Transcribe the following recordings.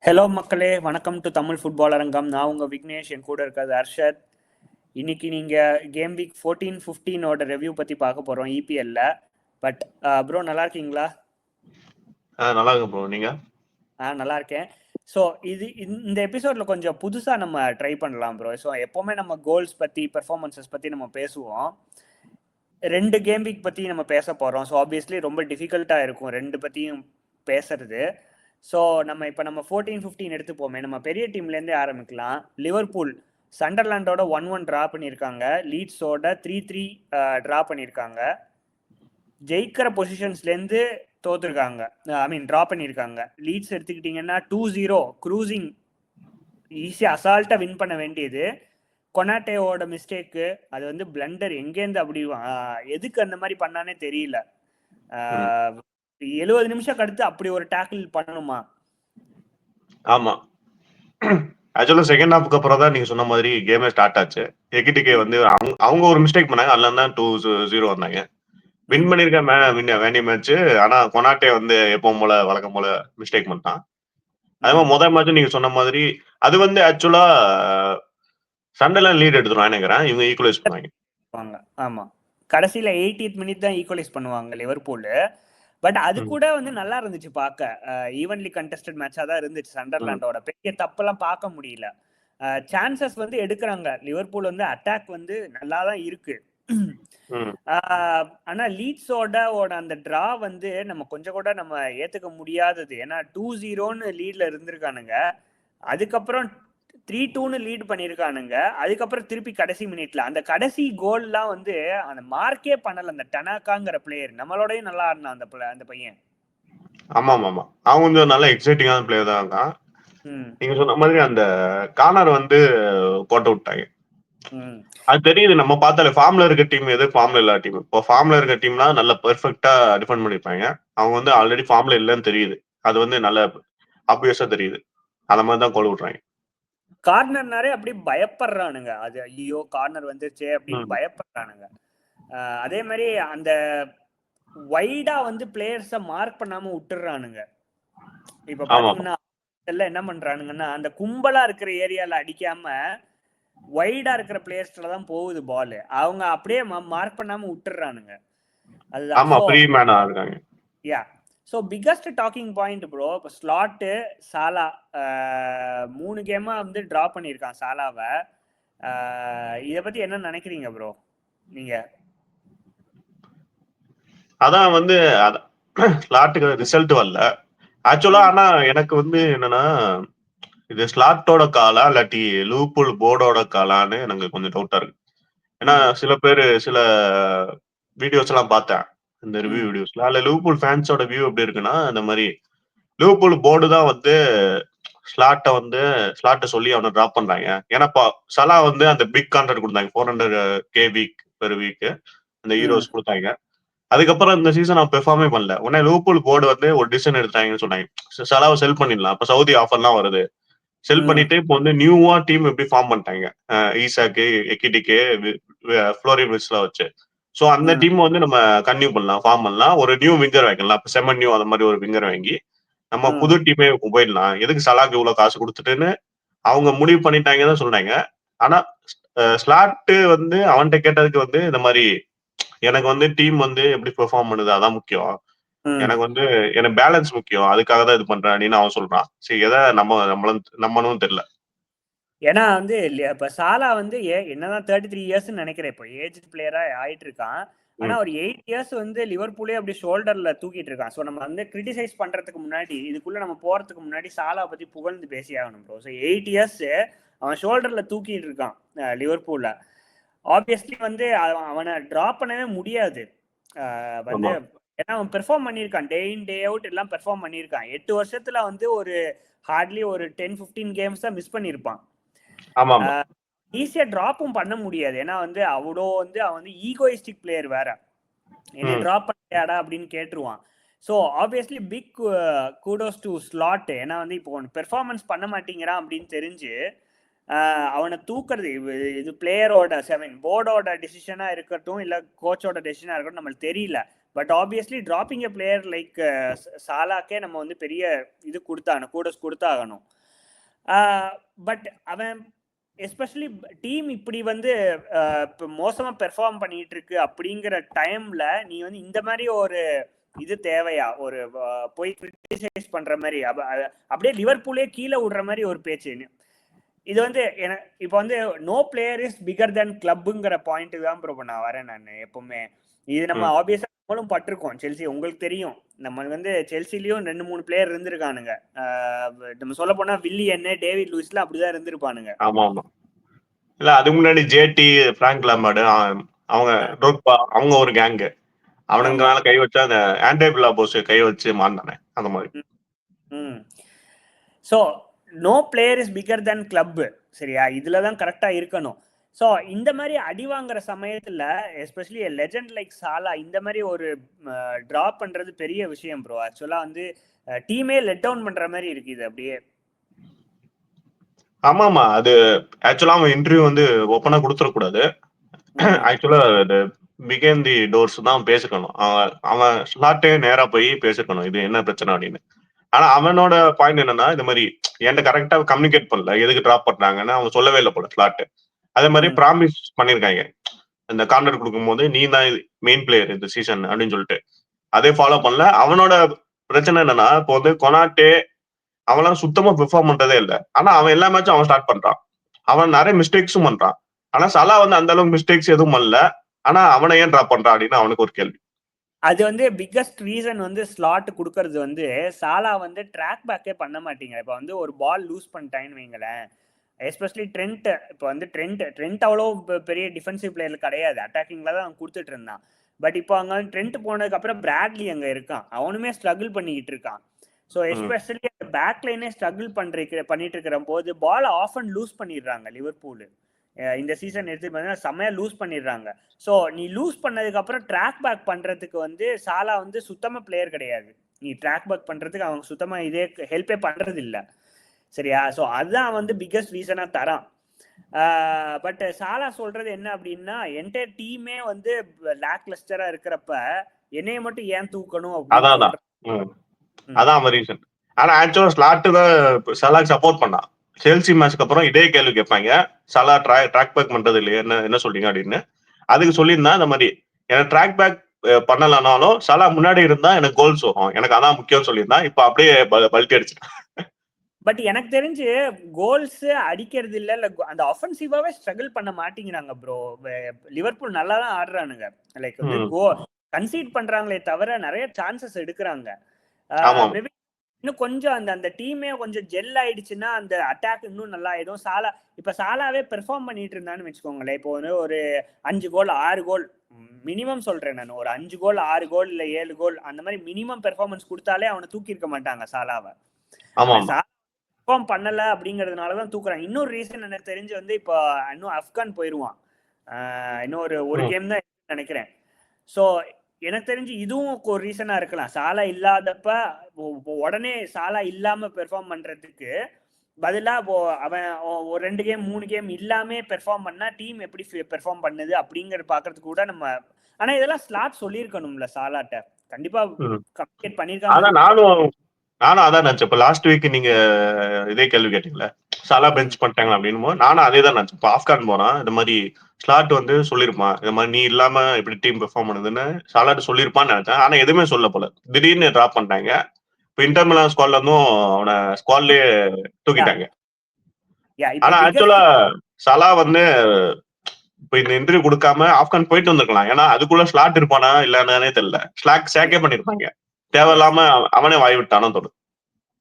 Hello மக்களே, வணக்கம் to Tamil football அரங்கம். நான் உங்கள் விக்னேஷ், என் கூட இருக்கிறது ஹர்ஷத். இன்னைக்கு நீங்கள் கேம் வீக் 14-15 ரிவ்யூ பற்றி பார்க்க போகிறோம் இபிஎல்ல. பட் ப்ரோ நல்லா இருக்கீங்களா? நல்லா இருக்கு ப்ரோ. நீங்க? நல்லா இருக்கேன். ஸோ இந்த எபிசோடில் கொஞ்சம் புதுசாக நம்ம ட்ரை பண்ணலாம் ப்ரோ. ஸோ எப்போவுமே நம்ம கோல்ஸ் பற்றி, பெர்ஃபார்மன்ஸஸ் பற்றி நம்ம பேசுவோம். 2 கேம் வீக் பற்றி நம்ம பேச போகிறோம். ஸோ ஆப்வியஸ்லி ரொம்ப டிஃபிகல்ட்டாக இருக்கும் 2 பற்றியும் பேசுறது. ஸோ நம்ம 14-15 எடுத்துப்போமே, நம்ம பெரிய டீம்லேருந்தே ஆரம்பிக்கலாம். லிவர்பூல் சண்டர்லாண்டோட 1-1 ட்ரா பண்ணியிருக்காங்க. லீட்ஸோட 3-3 ட்ரா பண்ணியிருக்காங்க. ஜெயிக்கிற பொசிஷன்ஸ்லேருந்து தோத்துருக்காங்க, ட்ரா பண்ணியிருக்காங்க. லீட்ஸ் எடுத்துக்கிட்டிங்கன்னா 2-0 க்ரூசிங் ஈஸியாக அசால்ட்டாக வின் பண்ண வேண்டியது. கொனாட்டேவோட மிஸ்டேக்கு, அது வந்து பிளண்டர். எங்கேருந்து அப்படி எதுக்கு அந்த மாதிரி பண்ணானே தெரியல. 70 நிமிஷம் கடுத்து அப்படி ஒரு டேக்கிள் பண்ணணுமா? ஆமா, ஆக்சுவலா செகண்ட் ஹாஃப்க்கு அப்புறம் தான் நீங்க சொன்ன மாதிரி கேமே ஸ்டார்ட் ஆச்சு. எக்கிட்டிகே வந்து அவங்க ஒரு மிஸ்டேக் பண்ணாங்க, அதுல தான் 2-0 வந்தாங்க. வின் பண்ணிருக்க வேண்டிய மேட்ச். ஆனா கொனாட்டே வந்து எப்பவும் போல வழக்கம் போல மிஸ்டேக் பண்ணிட்டான். அதே மாதிரி முதல் மேட்ச் நீங்க சொன்ன மாதிரி அது வந்து ஆக்சுவலா சண்டர்லாண்ட் லீட் எடுத்துரும் நினைக்கிறேன். இவங்க ஈக்குவலைஸ் பண்ணுவாங்க. ஆமா, கடைசியில 80th மினிட் தான் ஈக்குவலைஸ் பண்ணுவாங்க லிவர்பூல். பட் அது கூட வந்து நல்லா இருந்துச்சு பார்க்க. ஈவன்லி கண்டெஸ்டட் மேட்சா தான் இருந்துச்சு. சண்டர்லாண்டோட பெரிய தப்பெல்லாம் பார்க்க முடியல. சான்சஸ் வந்து எடுக்கிறாங்க. லிவர்பூல் வந்து அட்டாக் வந்து நல்லா தான் இருக்கு. ஆனா லீட்ஸோட அந்த டிரா வந்து நம்ம கொஞ்சம் கூட நம்ம ஏத்துக்க முடியாதது. ஏன்னா 2-0 லீட்ல இருந்திருக்கானுங்க, அதுக்கப்புறம் 3-2 லீட் பண்ணிருக்கானுங்க, அதுக்கப்புறம் திருப்பி கடைசி மினிட்ல அந்த கடைசி கோல்லாம் வந்து அந்த மார்க்கே பண்ணல. அந்த டனாக்காங்கிற பிளேயர் நம்மளோடய நல்லா ஆடினான் அந்த பையன். ஆமா ஆமா, அவன் கொஞ்சம் நல்ல எக்ஸைட்டிங்கான பிளேயர் தான் இருக்கான். நீங்க சொன்ன மாதிரி அந்த கார்னர் வந்து போட்டு விட்டாங்க. அது தெரியுது, நம்ம பார்த்தாலே ஃபார்ம்ல இருக்க டீம் எது, ஃபார்ம்ல இல்ல டீம். இப்போ ஃபார்ம்ல இருக்க டீம்னா நல்ல பெர்ஃபெக்ட்டா டிஃபெண்ட் பண்ணிருப்பாங்க. அவங்க வந்து ஆல்ரெடி ஃபார்ம்ல இல்லன்னு தெரியுது. அது வந்து நல்ல ஆப்வியஸா தெரியுது. அந்த மாதிரி தான் கோல் விட்றாங்க. கார்னர்னாரே அப்படி பயப்படுறானுங்க. அது ஐயோ கார்னர் வந்துருச்சே அப்படின்னு பயப்படுறானுங்க. அதே மாதிரி அந்த வைடா வந்து பிளேயர்ஸ மார்க் பண்ணாம விட்டுறானுங்க. இப்ப பாத்தீங்கன்னா எல்லாம் என்ன பண்றானுங்கன்னா, அந்த கும்பலா இருக்கிற ஏரியால அடிக்காம வைடா இருக்கிற பிளேயர்ஸ்ல தான் போகுது பால். அவங்க அப்படியே மார்க் பண்ணாம விட்டுறானுங்க. அதுதான். ஆமா, ஃப்ரீ மேனா இருக்காங்க. Yeah. So biggest talking point bro, இப்போ ஸ்லாட்டு சாலா 3 கேமா வந்து ட்ரா பண்ணியிருக்கான் சாலாவை. இதை பத்தி என்ன நினைக்கிறீங்க ப்ரோ நீங்க? அதான் வந்து ஸ்லாட்டுக்கு ரிசல்ட் வரல ஆக்சுவலா. ஆனா எனக்கு வந்து என்னன்னா, இது ஸ்லாட்டோட காலா இல்லாட்டி லிவர்பூல் போர்டோட காலான்னு எனக்கு கொஞ்சம் டவுட்டா இருக்கு. ஏன்னா சில பேர் சில வீடியோஸ் எல்லாம் பார்த்தேன், இந்த ரிவ்யூ வீடியோஸ்ல. அதுல லிவர்பூல் ஃபேன்ஸோட வியூ எப்படி இருக்குன்னா, இந்த மாதிரி லிவர்பூல் போர்டு தான் வந்து ஸ்லாட்டை சொல்லி அவனை டிராப் பண்றாங்க. ஏன்னா சலா வந்து அந்த பிக் கான்ட்ராக்ட் கொடுத்தாங்க, 400K வீக் பெர் வீக் அந்த ஹீரோஸ் கொடுத்தாங்க. அதுக்கப்புறம் இந்த சீசன் அவன் பெர்ஃபார்மே பண்ணல. உடனே லிவர்பூல் போர்டு வந்து ஒரு டிசிஷன் எடுத்தாங்கன்னு சொன்னாங்க, சலாவை செல் பண்ணிடலாம். அப்ப சவுதி ஆஃபர்லாம் வருது, செல் பண்ணிட்டு இப்போ வந்து நியூவா டீம் எப்படி ஃபார்ம் பண்ணிட்டாங்க, ஈசாக்கு, எக்கிடிக்கு, ஃப்ளோரின் விஸ்லாம் வச்சு. ஸோ அந்த டீம் வந்து நம்ம கன்டினியூ பண்ணலாம், ஃபார்ம் பண்ணலாம். ஒரு நியூ விங்கர் வாங்கிக்கலாம், இப்போ செமன் நியூ அந்த மாதிரி ஒரு விங்கர் வாங்கி நம்ம புது டீமே போயிடலாம். எதுக்கு சலாக்கு இவ்வளவு காசு கொடுத்துட்டுன்னு அவங்க முடிவு பண்ணிட்டாங்க தான் சொன்னாங்க. ஆனா ஸ்லாட்டு வந்து அவன்கிட்ட கேட்டதுக்கு வந்து இந்த மாதிரி எனக்கு வந்து டீம் வந்து எப்படி பெர்ஃபார்ம் பண்ணுது அதான் முக்கியம், எனக்கு வந்து எனக்கு பேலன்ஸ் முக்கியம், அதுக்காக தான் இது பண்றேன் அப்படின்னு அவன் சொல்றான். சரி, எதை நம்மளும் தெரியல. ஏன்னா வந்து இப்ப சாலா வந்து என்னதான் 33 இயர்ஸ் நினைக்கிறேன், இப்போ ஏஜ் பிளேயரா ஆயிட்டு இருக்கான். ஆனா ஒரு 8 இயர்ஸ் வந்து லிவர்பூலே அப்படி ஷோல்டர்ல தூக்கிட்டு இருக்கான். ஸோ நம்ம வந்து கிரிட்டிசைஸ் பண்றதுக்கு முன்னாடி, இதுக்குள்ள நம்ம போறதுக்கு முன்னாடி சாலா பத்தி புகழ்ந்து பேசி ஆகணும் ப்ரோ. ஸோ 8 இயர்ஸ் அவன் ஷோல்டர்ல தூக்கிட்டு இருக்கான் லிவர்பூல்ல. ஆப்வியஸ்லி வந்து அவனை டிராப் பண்ணவே முடியாது வந்து. ஏன்னா அவன் பெர்ஃபார்ம் பண்ணியிருக்கான், டே இன் டே அவுட் எல்லாம் பெர்ஃபார்ம் பண்ணியிருக்கான். 8 வருஷத்துல வந்து ஒரு ஹார்ட்லி ஒரு 10-15 கேம்ஸ் தான் மிஸ் பண்ணியிருப்பான். ஈஸியா டிராப்பும் பண்ண முடியாது. ஏன்னா வந்து அவ்வளோ வந்து அவன் வந்து ஈகோயிஸ்டிக் பிளேயர் வேற. என்னை டிராப் பண்ணியாடா அப்படின்னு கேட்டுருவான். So obviously big kudos to Slot. ஏன்னா வந்து இப்போ பெர்ஃபார்மன்ஸ் பண்ண மாட்டேங்கிறான் அப்படின்னு தெரிஞ்சு அவனை தூக்குறது இது பிளேயரோட போர்டோட டெசிஷனா இருக்கட்டும், இல்ல கோச்சோட டெசிஷனா இருக்கட்டும், நம்மளுக்கு தெரியல. But obviously dropping a player like சாலாக்கே நம்ம வந்து பெரிய இது கூடஸ் கொடுத்தாகணும். பட் அவன் எஸ்பெஷலி டீம் இப்படி வந்து இப்போ மோசமாக பெர்ஃபார்ம் பண்ணிட்டு இருக்கு அப்படிங்கிற டைம்ல நீ வந்து இந்த மாதிரி ஒரு இது தேவையா, ஒரு போய் கிரிட்டிசைஸ் பண்ற மாதிரி அப்படியே லிவர்பூலே கீழே விடுற மாதிரி ஒரு பேச்சு. இது வந்து இப்போ வந்து no player is bigger than கிளப்புங்கிற பாயிண்ட் தான் ப்ரோ நான் வரேன் நான் எப்பவுமே. இது நம்ம ஆப்வியஸா நம்மளும் பட்டிருக்கோம். செல்சி உங்களுக்கு தெரியும், நம்ம வந்து செல்சிலயும் 2-3 பிளேயர் இருந்திருக்கானுங்க. நம்ம சொல்ல போனா வில்லியன், டேவிட் லூயிஸ்ல அப்படிதான் இருந்திருப்பானுங்க. ஆமா ஆமா. இல்ல அதுக்கு முன்னாடி ஜேடி, பிராங்க் லாம்பார்டு, அவங்க அவங்க ஒரு கேங்கு. அவனுங்களால கை வச்சா அந்த ஆண்டேபிளா போஸ் கை வச்சு மாறினானே அந்த மாதிரி. So no player is bigger than club, சரியா? இதுலதான் கரெக்டா இருக்கணும். ஸோ இந்த மாதிரி அடி வாங்குற சமயத்துல எஸ்பெஷலி லெஜண்ட் லைக் சாலா இந்த மாதிரி ஒரு டிராப் பண்றது பெரிய விஷயம் ப்ரோ. ஆக்சுவலா வந்து டீமே லெட் டவுன் பண்ற மாதிரி இருக்கு இது அப்படியே. ஆமாமா, அது ஆக்சுவலா அவன் இன்டர்வியூ வந்து ஓப்பனா கொடுத்துடக்கூடாது. ஆக்சுவலா அது பிகேன் தி டோர்ஸ் தான் பேசிக்கணும். அவன் ஸ்லாட்டே நேரா போய் பேசிக்கணும் இது என்ன பிரச்சனை அப்படின்னு. ஆனா அவனோட பாயிண்ட் என்னன்னா, இந்த மாதிரி என்கிட்ட கரெக்டா கம்யூனிகேட் பண்ணல, எதுக்கு டிராப் பண்றாங்கன்னு அவன் சொல்லவே இல்லை போல ஸ்லாட். அதே மாதிரி ப்ராமிஸ் பண்ணிருக்காங்க இந்த கான்ட்ராக்ட் கொடுக்கும்போது, நீ தான் மெயின் பிளேயர் இந்த சீசன் அப்படின்னு சொல்லிட்டு. அதே ஃபாலோ பண்ணல. அவனோட பிரச்சனை என்னன்னா, இப்போ வந்து கொனாட்டே அவனால சுத்தமா பெர்ஃபார்ம் பண்றதே இல்லை. ஆனா அவன் எல்லா மேட்சும் அவன் ஸ்டார்ட் பண்றான். அவன் நிறைய மிஸ்டேக்ஸும் பண்றான். ஆனா சலா வந்து அந்த அளவுக்கு மிஸ்டேக்ஸ் எதுவும் பண்ணல. ஆனா அவனை ஏன் டிராப் பண்றான் அப்படின்னு அவனுக்கு ஒரு கேள்வி. அது வந்து பிக்கஸ்ட் ரீசன் வந்து ஸ்லாட் கொடுக்கறது வந்து சாலா வந்து ட்ராக் பேக்கே பண்ண மாட்டீங்க. இப்போ வந்து ஒரு பால் லூஸ் பண்ணிட்டான்னு வைங்களேன், எஸ்பெஷலி ட்ரெண்ட். இப்போ வந்து ட்ரெண்ட் அவ்வளோ பெரிய டிஃபென்சிவ் பிளேயர் கிடையாது, அட்டாக்கிங்ல தான் அவன் கொடுத்துட்டு இருந்தான். பட் இப்போ அங்கே ட்ரெண்ட் போனதுக்கு அப்புறம் பிராட்லி அங்கே இருக்கான், அவனுமே ஸ்ட்ரகிள் பண்ணிக்கிட்டு இருக்கான். ஸோ எஸ்பெஷலி பேக் லைனே ஸ்ட்ரகிள் பண்ணிட்டு இருக்கிற போது பால் ஆஃப் அண்ட் லூஸ் பண்ணிடுறாங்க லிவர்பூல். இந்த சீசன் எடுத்து பார்த்தீங்கன்னா செம்மையா லூஸ் பண்ணிடுறாங்க. ஸோ நீ லூஸ் பண்ணதுக்கு அப்புறம் ட்ராக் பேக் பண்றதுக்கு வந்து சாலா வந்து சுத்தமா பிளேயர் கிடையாது. நீ ட்ராக் பேக் பண்றதுக்கு அவங்க சுத்தமா இதே ஹெல்ப்பே பண்றது இல்லை, சரியா? ஸோ அதுதான் வந்து பிக்கஸ்ட் ரீசனா தரான். பட் சாலா சொல்றது என்ன அப்படின்னா, என்டையர் டீமே வந்து லேக் லெஸ்டரா இருக்கிறப்ப என்னைய மட்டும் ஏன் தூக்கணும் அப்படின்னு. அதான் அவன் ரீசன். ஆனா ஆக்சுவலா ஸ்லாட் தான் சலாக்கு சப்போர்ட் பண்ணான். செல்சி மேட்ச்க்கு அப்புறம் இதே கேள்வி கேட்பாங்க, சலா ட்ராக் பேக் பண்றது இல்லையா, என்ன சொல்றீங்க அப்படின்னு. அதுக்கு சொல்லியிருந்தா இந்த மாதிரி எனக்கு ட்ராக் பேக் பண்ணலனாலும் சலா முன்னாடி இருந்தா எனக்கு கோல்ஸ் வரும், எனக்கு அதான் முக்கியம் சொல்லியிருந்தான். இப்ப அப்படியே பல்ட்டி அடிச்சுட்டான். பட் எனக்கு தெரிஞ்சு கோல்ஸ் அடிக்கிறது இல்ல அந்த ஆஃபென்சிவாவே ஸ்ட்ரகிள் பண்ண மாட்டேங்கிறாங்க ப்ரோ. லிவர்பூல் நல்லா தான் ஆடுறானுங்க, லைக் வந்து கன்சீட் பண்றாங்களே தவிர நிறைய சான்சஸ் எடுக்கிறாங்க. மேபி இன்னும் கொஞ்சம் அந்த டீமே கொஞ்சம் ஜெல் ஆயிடுச்சுன்னா அந்த அட்டாக் இன்னும் நல்லா ஆயிடும். இப்ப சாலாவே பெர்ஃபார்ம் பண்ணிட்டு இருந்தான்னு வச்சுக்கோங்களேன், இப்போ வந்து ஒரு 5 கோல் 6 கோல் மினிமம் சொல்றேன் நான், ஒரு 5 கோல் 6 கோல் இல்ல 7 கோல் அந்த மாதிரி மினிமம் பெர்ஃபார்மன்ஸ் கொடுத்தாலே அவனை தூக்கி இருக்க மாட்டாங்க சாலாவை. பெர்ஃபார்ம் பண்ணல அப்படிங்கிறதுனாலதான் தூக்குறாங்க. இன்னொரு ரீசன் எனக்கு தெரிஞ்சு வந்து இப்போ இன்னும் ஆப்கான் போயிருவான், இன்னும் ஒரு கேம் தான் நினைக்கிறேன். ஸோ எனக்கு தெரிஞ்சு இதுவும் ஒரு ரீசனா இருக்கலாம். சாலா இல்லாதப்ப உடனே சாலா இல்லாம பெர்ஃபார்ம் பண்றதுக்கு பதிலா அவன் ஒரு 2 கேம் 3 கேம் இல்லாம பெர்ஃபார்ம் பண்ணா டீம் எப்படி பெர்ஃபார்ம் பண்ணுது அப்படிங்கறது பாக்குறதுக்கு கூட நம்ம. ஆனா இதெல்லாம் ஸ்லாட் சொல்லியிருக்கணும்ல சாலாட்ட, கண்டிப்பா கம்யூனிகேட் பண்ணிருக்காங்க. நானும் அதான் நினைச்சேன். இப்ப லாஸ்ட் வீக் நீங்க இதே கேள்வி கேட்டீங்களா, சாலா பெஞ்ச் பண்ணிட்டாங்களா அப்படின்னு. நானும் அதே தான் நினைச்சேன். இப்போ ஆப்கான் போறான், இந்த மாதிரி ஸ்லாட் வந்து சொல்லிருப்பான், இந்த மாதிரி நீ இல்லாம இப்படி டீம் பெர்ஃபார்ம் பண்ணுதுன்னு சாலாட் சொல்லிருப்பான்னு நினைச்சேன். ஆனா எதுவுமே சொல்ல போல, திடீர்னு டிராப் பண்ணிட்டாங்க. இப்போ இன்டர் மிலான் ஸ்குவாட்ல இருந்தும் அவனை ஸ்குவாட்லயே தூக்கிட்டாங்க. ஆனா ஆக்சுவலா சலா வந்து இப்ப இந்த இன்டர்வியூ கொடுக்காம ஆப்கான் போயிட்டு வந்திருக்கலாம். ஏன்னா அதுக்குள்ள ஸ்லாட் இருப்பானா இல்லன்னே தெரியல. சேக்கே பண்ணிருப்பாங்க, தேவையில்லாம அவனே வாய் விட்டானோ தோணும்.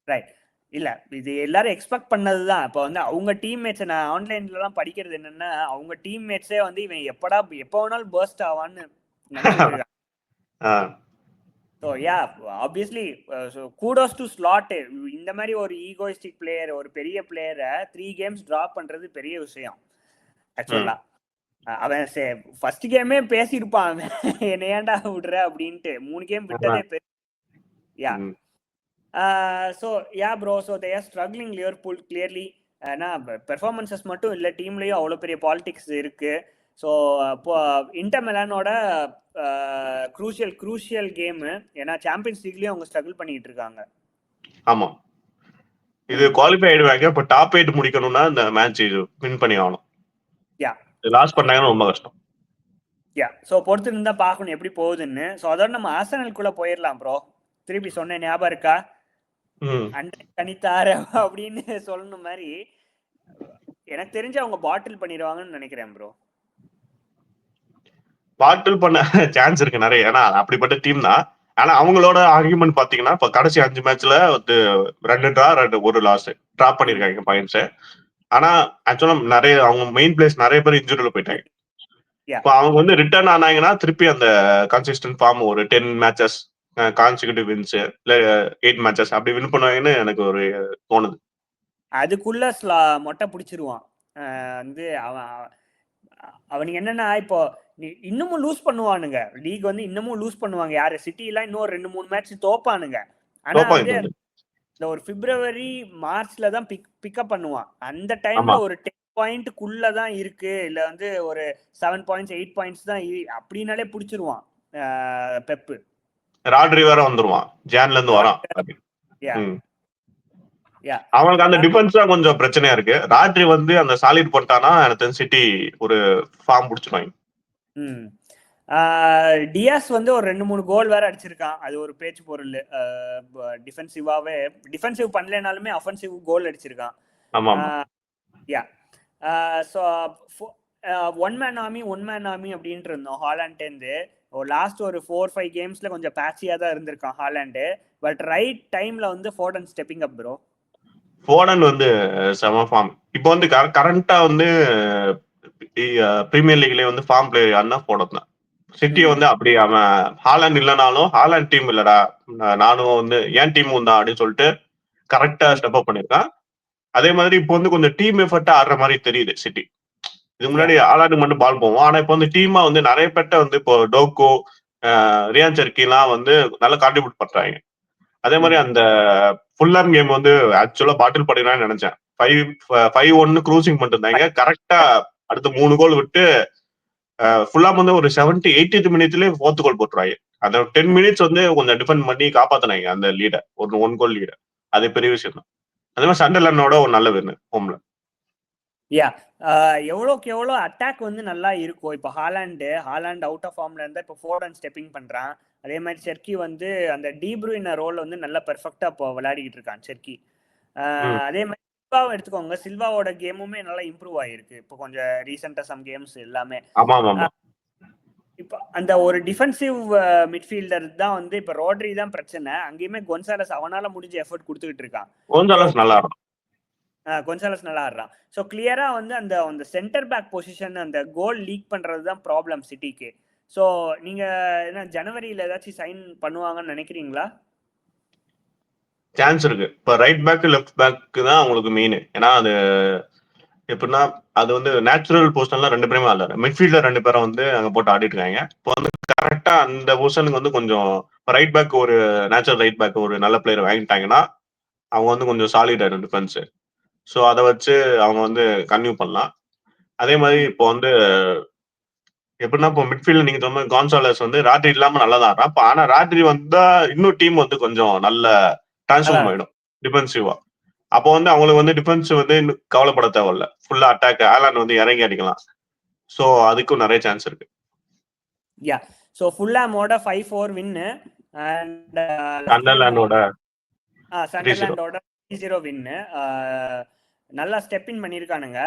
ரைட். இல்ல இது எல்லாரும் எக்ஸ்பெக்ட் பண்ணதுதான். இப்போ வந்து அவங்க டீம்மேட்ஸ், நான் ஆன்லைன்ல எல்லாம் படிக்கிறது என்னன்னா, அவங்க டீம்மேட்ஸே வந்து இவன் எப்போ வேணாலும் பர்ஸ்ட் ஆவான்னு நினைச்சிருக்காங்க. So yeah obviously kudos to Slot. இந்த மாதிரி ஒரு ஈகோயிஸ்டிக் பிளேயர், ஒரு பெரிய பிளேயரை 3 கேம்ஸ் டிராப் பண்றது பெரிய விஷயம் ஆக்சுவலா. அவன் ஃபர்ஸ்ட் கேமே பேசியிருப்பான், அவன் என்ன ஏன்டா விடுற அப்படின்ட்டு. 3 கேம் விட்டதே yeah. So yeah bro, so they are struggling Liverpool clearly. ஏன்னா பெர்ஃபார்மன்சஸ் மட்டும் இல்லை, டீம்லயும் அவ்வளோ பெரிய பாலிடிக்ஸ் இருக்கு. ஸோ இப்போ இன்டர் மிலானோட க்ரூஷியல் கேம். ஏன்னா சாம்பியன்ஸ் லீக்லயும் அவங்க ஸ்ட்ரகிள் பண்ணிட்டு இருக்காங்க. ஆமா, இது குவாலிஃபை ஆயிடுவாங்க. இப்போ டாப் 8 முடிக்கணும்னா இந்த மேட்ச் இது வின் பண்ணி ஆகணும். யா லாஸ் பண்ணாங்கன்னா ரொம்ப கஷ்டம். யா ஸோ பொறுத்து இருந்தா பார்க்கணும் எப்படி போகுதுன்னு. ஸோ அதோட நம்ம ஆர்சனலுக்குள்ள போயிடலாம் ப்ரோ. திருப்பி சொன்ன ஞாபகம் இருக்கா? அண்டை கணித்தார அப்படின்னு சொல்லணும் மாதிரி. எனக்கு தெரிஞ்சு அவங்க பாட்டில் பண்ணிடுவாங்கன்னு நினைக்கிறேன் ப்ரோ. பாட்டில் பண்ண சான்ஸ் இருக்கு நிறைய. ஏன்னா அப்படிப்பட்ட டீம் தான். ஆனா அவங்களோட ஆர்குமெண்ட் பாத்தீங்கன்னா இப்ப கடைசி 5 மேட்ச்ல வந்து 2 டிரா 1 லாஸ் டிராப் பண்ணிருக்காங்க பாயிண்ட்ஸ். ஆனா ஆக்சுவலா நிறைய அவங்க மெயின் பிளேஸ் நிறைய பேர் இன்ஜுரியில போயிட்டாங்க. இப்போ அவங்க வந்து ரிட்டர்ன் ஆனாங்கன்னா திருப்பி அந்த கன்சிஸ்டன்ட் ஃபார்ம் ஒரு 10 மேட்சஸ் கான்சிக்யூட்டிவ் வின்ஸ் இல்ல 8 மேட்சஸ் அப்படி வின் பண்ணுவாங்கன்னு எனக்கு ஒரு தோணுது. அதுக்குள்ள மொட்டை பிடிச்சிருவான் வந்து அவனுக்கு என்னன்னா இப்போ இன்னமும் லூஸ் பண்ணுவானுங்க. லீக் வந்து இன்னமும் லூஸ் பண்ணுவாங்க. யாரு சிட்டி எல்லாம் இன்னும் 2-3 மேட்ச் தோப்பானுங்க. ஆனா வந்து இந்த ஒரு பிப்ரவரி மார்ச்ல தான் பிக்கப் பண்ணுவான். அந்த டைம்ல ஒரு 10 பாயிண்ட்குள்ளதான் இருக்கு, இல்ல வந்து ஒரு 7 பாயிண்ட்ஸ் 8 பாயிண்ட்ஸ் தான் அப்படின்னாலே பிடிச்சிருவான் பெப்பு. ராட்ரி வேற வந்துருவான், ஜான்ல இருந்து வரான். அவனுக்கு அந்த டிஃபென்ஸ் தான் கொஞ்சம் பிரச்சனையா இருக்கு. ராட்ரி வந்து அந்த சாலிட் போட்டானா எனக்கு சிட்டி ஒரு ஃபார்ம் பிடிச்சிருவாங்க. டியாஸ் வந்து ஒரு 2-3 கோல் வேற அடிச்சிருக்கான். அது ஒரு பேச்சு பொருள். டிஃபென்சிவாவே டிஃபென்சிவ் பண்ணலனாலுமே அஃபென்சிவ் கோல் அடிச்சிருக்கான். Yeah so one man army அப்படின்ட்டு இருந்தோம் ஹாலாண்டேந்து. லாஸ்ட் ஒரு 4-5 கேம்ஸ்ல கொஞ்சம் பேட்சியா தான் இருந்திருக்கான் ஹாலாண்டு. பட் ரைட் டைம்ல வந்து ஃபோர்டன் ஸ்டெப்பிங் அப் ப்ரோ. ஃபோர்டன் வந்து செம ஃபார்ம். இப்போ வந்து கரண்டா வந்து பிரீமியர் லீக்லயே வந்து ஃபார்ம் பிளேயர் யாருன்னா ஃபோர்டன் தான். சிட்டி வந்து அப்படி அவன் ஹாலாண்ட் இல்லைனாலும் ஹாலாண்ட் டீம் இல்லடா, நானும் வந்து என் டீம் தான் அப்படின்னு சொல்லிட்டு கரெக்டா ஸ்டெப் அப் பண்ணிருக்கான். அதே மாதிரி இப்போ வந்து கொஞ்சம் டீம் எஃபர்ட்டா ஆடுற மாதிரி தெரியுது சிட்டி. இதுக்கு முன்னாடி ஹாலாண்டுக்கு மட்டும் பால் போவோம். ஆனா இப்போ வந்து டீமா வந்து நிறைய பேர்ட்ட வந்து இப்போ டோக்கோ ரியான் செர்கி எல்லாம் வந்து நல்லா கான்ட்ரிபியூட் பண்றாங்க. அதே மாதிரி அந்த ஃபுல்லாம் கேம் வந்து ஆக்சுவலா பாட்டில் பண்ணிடலாம்னு நினைச்சேன். 5-1 க்ரூசிங் பண்ணிட்டு இருந்தாங்க. கரெக்டா அடுத்த 3 கோல் விட்டு ஃபுல்லாம் வந்து ஒரு 70-80 மினிட்லயே 4th கோல் போட்டுருவாங்க. அந்த 10 மினிட்ஸ் வந்து கொஞ்சம் டிஃபெண்ட் பண்ணி காப்பாத்தினாங்க அந்த லீட, ஒரு 1 கோல் லீட. அது பெரிய விஷயம் தான். அதே மாதிரி சண்டர்லாண்டோட ஒரு நல்ல வின்னு ஹோம்ல. எவ்வளோக்கு எவ்வளோ அட்டாக் வந்து நல்லா இருக்கும். இப்போ ஹாலாண்ட் அவுட் ஆஃப் ஃபார்ம்ல இருந்தா இப்போ ஃபோர்டன் ஸ்டெப்பிங் பண்றான். அதே மாதிரி செர்கி வந்து அந்த டீப்ரூயின ரோல் வந்து நல்லா பெர்ஃபெக்டா இப்போ விளையாடிக்கிட்டு இருக்கான் செர்கி. அதே மாதிரி சில்வாவை எடுத்துக்கோங்க. சில்வாவோட கேமுமே நல்லா இம்ப்ரூவ் ஆயிருக்கு இப்போ கொஞ்சம் ரீசெண்டா சம் கேம்ஸ் எல்லாமே. இப்போ அந்த ஒரு டிஃபென்சிவ் மிட்ஃபீல்டர் தான் வந்து இப்போ ரோட்ரி தான் பிரச்சனை. அங்கேயுமே கொன்சாலஸ் அவனால முடிஞ்ச எஃபர்ட் கொடுத்துக்கிட்டு இருக்கான். கொன்சாலஸ் நல்லா ஆடுறான். ஸோ கிளியரா வந்து அந்த சென்டர் பேக் பொசிஷன் அந்த கோல் லீக் பண்றது தான் ப்ராப்ளம் சிட்டிக்கு. ஸோ நீங்க என்ன ஜனவரியில ஏதாச்சும் சைன் பண்ணுவாங்கன்னு நினைக்கிறீங்களா? சான்ஸ் இருக்கு. இப்போ ரைட் பேக் லெஃப்ட் பேக் தான் அவங்களுக்கு மெயின். ஏன்னா அது எப்படின்னா அது வந்து நேச்சுரல் பொசிஷன்ல 2 பேருமே ஆடல. மிட்ஃபீல்டர் 2 பேரும் வந்து அங்க போட்டு ஆடிட்டு இருக்காங்க. இப்போ வந்து கரெக்டா அந்த பொசிஷனுக்கு வந்து கொஞ்சம் ரைட் பேக் ஒரு நேச்சுரல் ரைட் பேக் ஒரு நல்ல பிளேயர் வாங்கிட்டாங்கன்னா அவங்க வந்து கொஞ்சம் சாலிட் ஆயிடும் டிஃபென்ஸ். ஸோ அதை வச்சு அவங்க வந்து கன்டினியூ பண்ணலாம். அதே மாதிரி இப்போ வந்து எப்படின்னா இப்போ மிட்ஃபீல்ட் நீங்க சொன்ன கான்சாலஸ் வந்து ராட்ரி இல்லாம நல்லா தான் ஆடுறான். ஆனா ராட்ரி வந்தா இன்னும் டீம் வந்து கொஞ்சம் நல்ல டிரான்ஸ்ஃபார்ம் ஆயிடும் டிஃபென்சிவா. அப்போ வந்து அவங்களுக்கு வந்து டிஃபென்ஸ் வந்து கவலைப்பட தேவையில்ல. ஃபுல்லா அட்டாக் ஹாலாண்ட் வந்து இறங்கி அடிக்கலாம். ஸோ அதுக்கும் நிறைய சான்ஸ் இருக்கு. ஸோ ஃபுல்லாமோட 5-4 வின்னு அண்ட் சண்டர்லாண்டோட 3-0 வின்னு. நல்லா ஸ்டெப் இன் பண்ணியிருக்கானுங்க.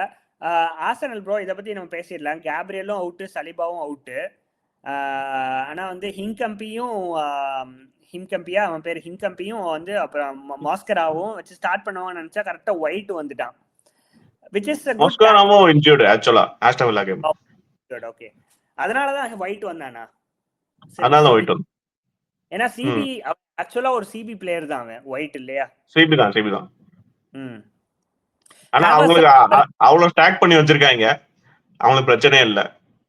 ஆர்சனல் ப்ரோ இதை பத்தி நம்ம பேசிடலாம். கேப்ரியலும் அவுட்டு, சலிபாவும் அவுட்டு. ஆனா வந்து அவன் பேர் ஹின்கம்பியும் வந்து அப்புறம் மாஸ்கராவும் வச்சு ஸ்டார்ட் பண்ணுவான்னு நினைச்சா கரெக்டா ஒயிட் வந்துட்டான். which is a good injured actually Aston villa game. Okay, அதனால தான் ஒயிட் வந்தானா? அதனால ஒயிட் வந்து ஏன்னா சிபி ஆக்சுவலா ஒரு சிபி பிளேயர் தான் அவன், ஒயிட் இல்லையா? சிபி தான். ஆனா அவங்களுக்கு அவ்வளவு ஸ்டாக் பண்ணி வச்சிருக்காங்க. அவங்களுக்கு பிரச்சனையே இல்ல.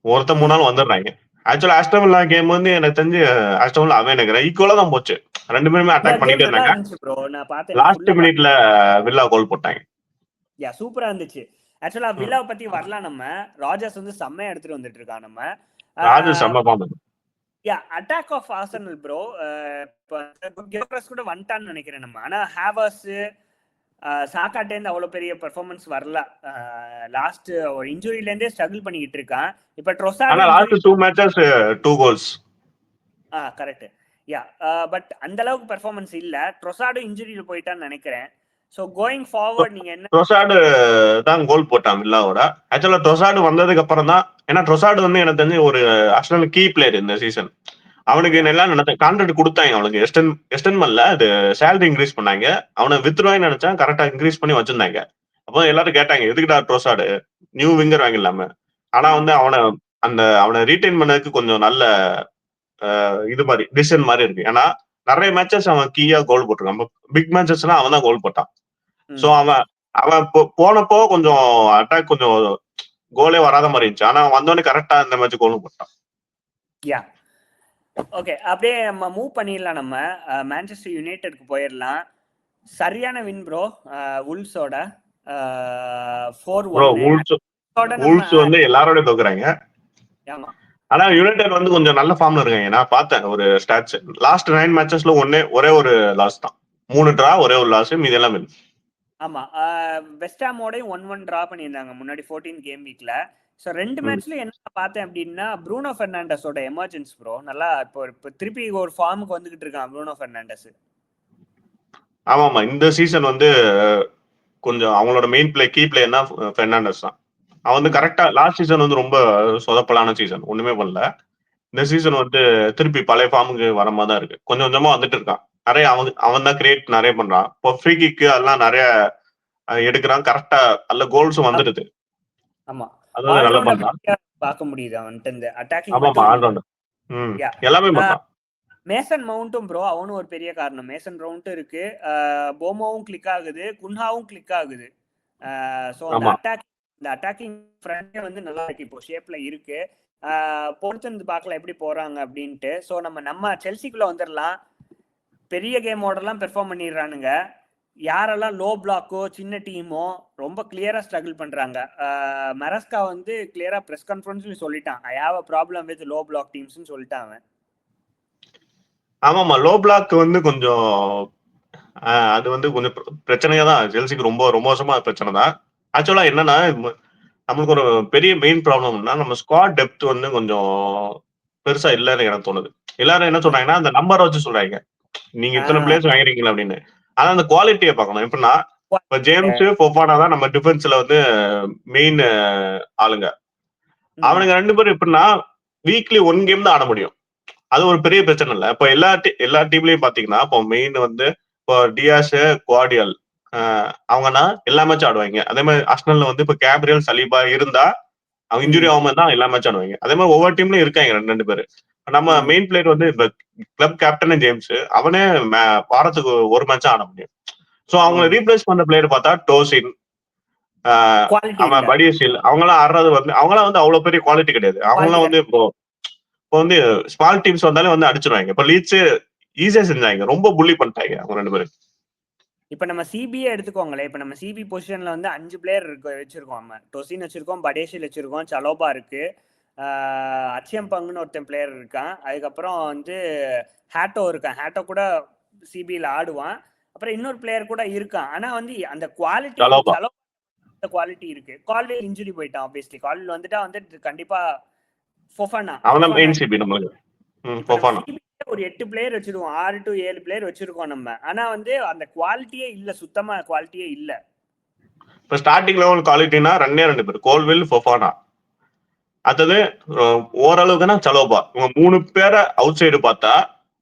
ஒருத்த 3 நாள் வந்துடுறாங்க. ஆக்சுவலா ஆஸ்டன் வில்லா கேம் வந்து எனக்கு தெரிஞ்சு ஆஸ்டன் வில்லா அவன் நினைக்கிறேன் ஈக்குவலா தான் போச்சு. 2 பேருமே அட்டாக் பண்ணிட்டே இருந்தாங்க. லாஸ்ட் மினிட்ல வில்லா கோல் போட்டாங்க. சூப்பரா இருந்துச்சு. ஆக்சுவலா வில்லாவை பத்தி வரலாம். நம்ம ராஜர்ஸ் வந்து செம்மையா எடுத்துட்டு வந்துட்டு இருக்கான். நம்ம ராஜர் செம்ம form. Yeah attack of Arsenal bro. Gyokeres கூட வந்துட்டான்னு நினைக்கிறேன் நம்ம. ஆனா ஹேவர்ஸ் சாக்காட்டேருந்து அவ்வளோ பெரிய பெர்ஃபார்மன்ஸ் வரல. லாஸ்ட் ஒரு இன்ஜுரியிலேருந்தே ஸ்ட்ரகிள் பண்ணிக்கிட்டு இருக்கான். இப்போ ஆனா last 2 matches 2 goals. Correct. Yeah but அந்த அளவுக்கு பெர்ஃபார்மன்ஸ் இல்ல. ட்ரொசார்டு இன்ஜுரியில போயிட்டான்னு நினைக்கிறேன். ஸோ கோயிங் ஃபார்வர்ட் நீங்க என்ன ட்ரொசார்டு தான் கோல் போட்டான் வில்லாவோட. ஆக்சுவலா ட்ரொசார்டு வந்ததுக்கு அப்புறம் தான், ஏன்னா ட்ரொசார்டு வந்து எனக்கு தெரிஞ்சு ஒரு ஆர்சனல் கீ பிளேயர் இந்த சீசன். அவனுக்கு எல்லாம் நினைச்சேன் கான்ட்ராக்ட் கொடுத்தாங்க அவனுக்கு. எஸ்டன் பண்ணல, அது சேலரி இன்க்ரீஸ் பண்ணாங்க. அவனை வித்துருவான்னு நினைச்சேன், கரெக்டா இன்க்ரீஸ் பண்ணி வச்சிருந்தாங்க. அப்போ எல்லாரும் கேட்டாங்க எதுக்குடா ட்ரோசார்டு நியூ விங்கர் வாங்கிடலாம. ஆனா வந்து அவனை ரீட்டைன் பண்ணதுக்கு கொஞ்சம் நல்ல இது மாதிரி டிசிஷன் மாதிரி இருக்கு. ஏன்னா நிறைய மேட்சஸ் அவன் கீயா கோல் போட்டிருக்கான். பிக் மேட்சஸ்லாம் அவன் தான் கோல் போட்டான். சோ அவன் போனப்போ கொஞ்சம் அட்டாக் கொஞ்சம் கோலே வராத மாதிரி இருந்துச்சு. ஆனா வந்தோடனே கரெக்டா இந்த மேட்ச் கோலும் போட்டான். யா ஓகே, அப்படியே நம்ம மூவ் பண்ணிடலாம். நம்ம மான்செஸ்டர் யுனைடெட்க்கு போயிடலாம். சரியான வின் ப்ரோ உல்ஸோட 4-1. உல்ஸ் வந்து எல்லாரோட தோக்குறாங்க. ஆமா, ஆனா யுனைடெட் வந்து கொஞ்சம் நல்ல ஃபார்ம்ல இருக்காங்க. நான் பார்த்தேன் ஒரு ஸ்டாட்ஸ். லாஸ்ட் 9 மேட்சஸ்ல ஒரே ஒரு லாஸ் தான். 3 டிரா, ஒரே ஒரு லாஸ், மீதி எல்லாம் வின். ஆமா, வெஸ்டாமோடயும் 1-1 டிரா பண்ணியிருந்தாங்க முன்னாடி 14 கேம் வீக்ல. ஸோ 2 மேட்ச்ல என்ன பார்த்தேன் அப்படின்னா, ப்ரூனோ பெர்னாண்டஸோட எமர்ஜென்ஸ் ப்ரோ. நல்லா இப்போ திருப்பி ஒரு ஃபார்முக்கு வந்துகிட்டு இருக்கான் ப்ரூனோ பெர்னாண்டஸ். ஆமாமா, இந்த சீசன் வந்து கொஞ்சம் அவங்களோட மெயின் கீ பிளேயர்னா பெர்னாண்டஸ் தான். அவன் வந்து கரெக்டா லாஸ்ட் சீசன் வந்து ரொம்ப சொதப்பலான சீசன், ஒண்ணுமே பண்ணல. இந்த சீசன் வந்து திருப்பி பழைய ஃபார்முக்கு வர மாதிரி தான் இருக்கு. கொஞ்சம் கொஞ்சமா வந்துட்டு இருக்கான். நிறைய அவன் தான் கிரியேட் நிறைய பண்றான். இப்போ ஃப்ரீ கிக்கு அதெல்லாம் நிறைய எடுக்கிறான். கரெக்டா நல்ல கோல்ஸும் வந்துடுது. ஆமா, அதாவது நல்லா பண்றான். பார்க்க முடியுது அவன்கிட்ட இந்த அட்டாக்கிங். ஆமாமா, ஆல்ரவுண்டர். எல்லாமே பண்றான். மேசன் மவுண்ட்டும் ப்ரோ, அவனும் ஒரு பெரிய காரணம். மேசன் மவுண்ட்டும் இருக்கு, போமோவும் கிளிக் ஆகுது, குன்ஹாவும் கிளிக் ஆகுது. ஸோ அந்த அட்டாக்கிங் ஃப்ரண்டே வந்து நல்லா இருக்கு, இப்போ ஷேப்ல இருக்கு. பொறுத்து பார்க்கலாம் எப்படி போறாங்க அப்படின்ட்டு. ஸோ நம்ம செல்சிக்குள்ள வந்துடலாம். பெரிய கேமோடலாம் பெர்ஃபார்ம் பண்ணிடுறானுங்க. யாரெல்லாம் லோ பிளாக்கோ சின்ன டீமோ ரொம்ப கிளியரா ஸ்ட்ரகிள் பண்றாங்க. மரஸ்கா வந்து கிளியரா பிரஸ் கான்ஃபரன்ஸ்ல சொல்லிட்டான், I have a problem with low block டீம்ஸ்னு சொல்லிட்டான் அவன். ஆமாமா, லோ பிளாக் வந்து கொஞ்சம் அது வந்து கொஞ்சம் பிரச்சனையா தான். செல்சிக்கு ரொம்ப ரொம்ப வருஷமா பிரச்சனை தான். ஆக்சுவலா என்னன்னா, நம்மளுக்கு ஒரு பெரிய மெயின் ப்ராப்ளம்னா நம்ம ஸ்குவாட் டெப்த் வந்து கொஞ்சம் பெருசா இல்லன்னு எனக்கு தோணுது. எல்லாரும் என்ன சொல்றாங்கன்னா, அந்த நம்பரை வச்சு சொல்றாங்க, நீங்க இத்தனை பிளேயர்ஸ் வாங்குறீங்களா அப்படின்னு. ஆனா அந்த குவாலிட்டியை பார்க்கணும். எப்படின்னா, இப்ப ஜேம்ஸ் ஃபோஃபானா தான் நம்ம டிஃபென்ஸ்ல வந்து மெயின் ஆளுங்க. அவனுங்க 2 பேரும் எப்படின்னா வீக்லி 1 கேம் தான் ஆட முடியும். அது ஒரு பெரிய பிரச்சனை இல்ல. இப்ப எல்லா டீம்லயும் பாத்தீங்கன்னா, இப்போ மெயின் வந்து இப்போ டியாஸ், குவார்டியல் அவங்கன்னா எல்லா மேட்சும் ஆடுவாங்க. அதே மாதிரி ஆர்சனல்ல வந்து இப்ப கேப்ரியல், சலீபா இருந்தா அவங்க இன்ஜுரி ஆகாம தான் எல்லா மேட்சும் ஆடுவாங்க. அதே மாதிரி ஒவ்வொரு டீம்லயும் இருக்காங்க 2 பேரு. நம்ம மெயின் பிளேயர் வந்து இப்ப கிளப் கேப்டன் ஜேம்ஸ், அவனே வாரத்துக்கு ஒரு மேட்ச் ஆட முடியும். சோ அவங்களை ரீப்ளேஸ் பண்ற பிளேயர் பார்த்தா டோசின், அவன் படியசில், அவங்களாம் ஆடுறது வந்து அவங்களாம் வந்து அவ்வளவு பெரிய குவாலிட்டி கிடையாது. அவங்களாம் வந்து இப்போ வந்து ஸ்மால் டீம்ஸ் வந்தாலே வந்து அடிச்சிருவாங்க. இப்ப லீட்ஸ் ஈஸியா செஞ்சாங்க, ரொம்ப புள்ளி பண்ணிட்டாங்க அவங்க 2 பேரும். இப்ப நம்ம சிபிஏ எடுத்துக்கோங்களேன். இப்ப நம்ம சிபி பொசிஷன்ல வந்து 5 பிளேயர் வச்சிருக்கோம். நம்ம டொசின் வச்சிருக்கோம், படேஷில் வச்சிருக்கோம், சலோபா இருக்கு, அச்சியம் பங்குன்னு ஒருத்தன் பிளேயர் இருக்கான். அதுக்கப்புறம் வந்து ஹேட்டோ இருக்கான். ஹேட்டோ கூட சிபில ஆடுவான். அப்புறம் இன்னொரு பிளேயர் கூட இருக்கான். ஆனா வந்து அந்த குவாலிட்டி இருக்கு. கால்வேல் இன்ஜுரி போயிட்டான். ஆப்வியஸ்லி கால்வேல் வந்துட்டா வந்து கண்டிப்பா ஃபோஃபானா அவன் மெயின் சிபி நம்மளுக்கு. ஃபோஃபானா ஒரு 8 பிளேயர் வச்சிருக்கோம், 6 to 7 பிளேயர் வச்சிருக்கோம் நம்ம. ஆனா வந்து அந்த குவாலிட்டியே இல்ல, சுத்தமா குவாலிட்டியே இல்ல. இப்ப ஸ்டார்டிங் லெவல் குவாலிட்டினா 2 பேர், கோல்வில், ஃபோஃபானா. அடுத்தது ஓரளவுக்குன்னா சலோபா. இவங்க 3 பேரை அவுட் சைடு பார்த்தா,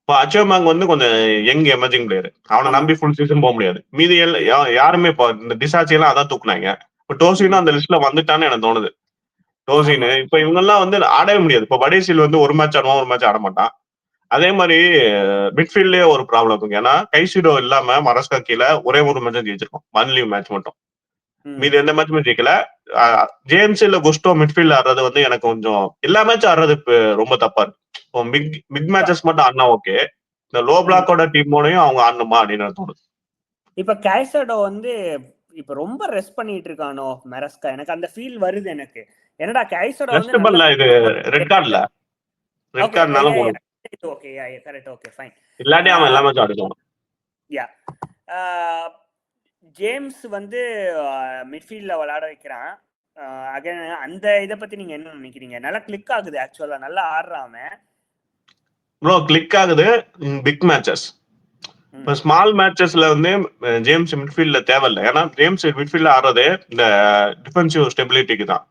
இப்போ அச்சோமாங் வந்து கொஞ்சம் யங் எமர்ஜிங் பிளேயர். அவனை நம்பி ஃபுல் சீசன் போக முடியாது. மீதி யாருமே இப்போ இந்த டிசாச்சி எல்லாம் அதான் தூக்குனாங்க. இப்போ டோசினும் அந்த லிஸ்ட்ல வந்துட்டான்னு எனக்கு தோணுது. டோசின் இப்ப இவங்க எல்லாம் வந்து ஆடவே முடியாது. இப்ப படேசில் வந்து ஒரு மேட்ச் ஆடுவான், ஒரு மேட்ச் ஆட மாட்டான். அதே மாதிரி மிட்ஃபீல்ட்லயே ஒரு ப்ராப்ளம் இருக்கு. ஏன்னா கைசிடோ இல்லாம மரஸ்கா கீழே ஒரே ஒரு மேட்ச் ஜெயிச்சிருக்கோம், ஒன்லி மேட்ச் மட்டும். மீது எந்த மேட்சுமே ஜெயிக்கல. ஜேம்ஸ் இல்ல குஸ்டோ மிட்ஃபீல்ட் ஆடுறது வந்து எனக்கு கொஞ்சம் எல்லா மேட்சும் ஆடுறது ரொம்ப தப்பா இருக்கு. பிக் மேட்சஸ் மட்டும் ஆடினா ஓகே, இந்த லோ பிளாக்கோட டீமோடையும் அவங்க ஆடணுமா அப்படின்னு தோணுது. இப்ப கைசடோ வந்து இப்ப ரொம்ப ரெஸ்ட் பண்ணிட்டு இருக்கானோ மெரஸ்கா, எனக்கு அந்த ஃபீல் வருது எனக்கு. என்னடா கைசோட வந்து ரெஸ்ட் நல்லா பண்ணல, இது ரெட் கார்டுல ரெட் ஓகே கார்டுனால போல. Okay correct okay fine. இல்லாட்டி அவன் எல்லா மேட்சும் ஆடுவான். யா ஜேம்ஸ் வந்து மிட்ஃபீல்ட்ல விளையாட வைக்கிறான். அகைன் அந்த இதை பத்தி நீங்க என்ன நினைக்கிறீங்க? நல்லா கிளிக் ஆகுது ஆக்சுவலா, நல்லா ஆடுறான் ப்ரோ. கிளிக் ஆகுது பிக் மேட்சஸ். இப்போ ஸ்மால் மேட்சஸ்ல வந்து ஜேம்ஸ் மிட்ஃபீல்ட்ல தேவையில்லை. ஏன்னா ஜேம்ஸ் மிட்ஃபீல்ட்ல ஆடுறது இந்த டிஃபென்சிவ் ஸ்டெபிலிட்டிக்கு தான்.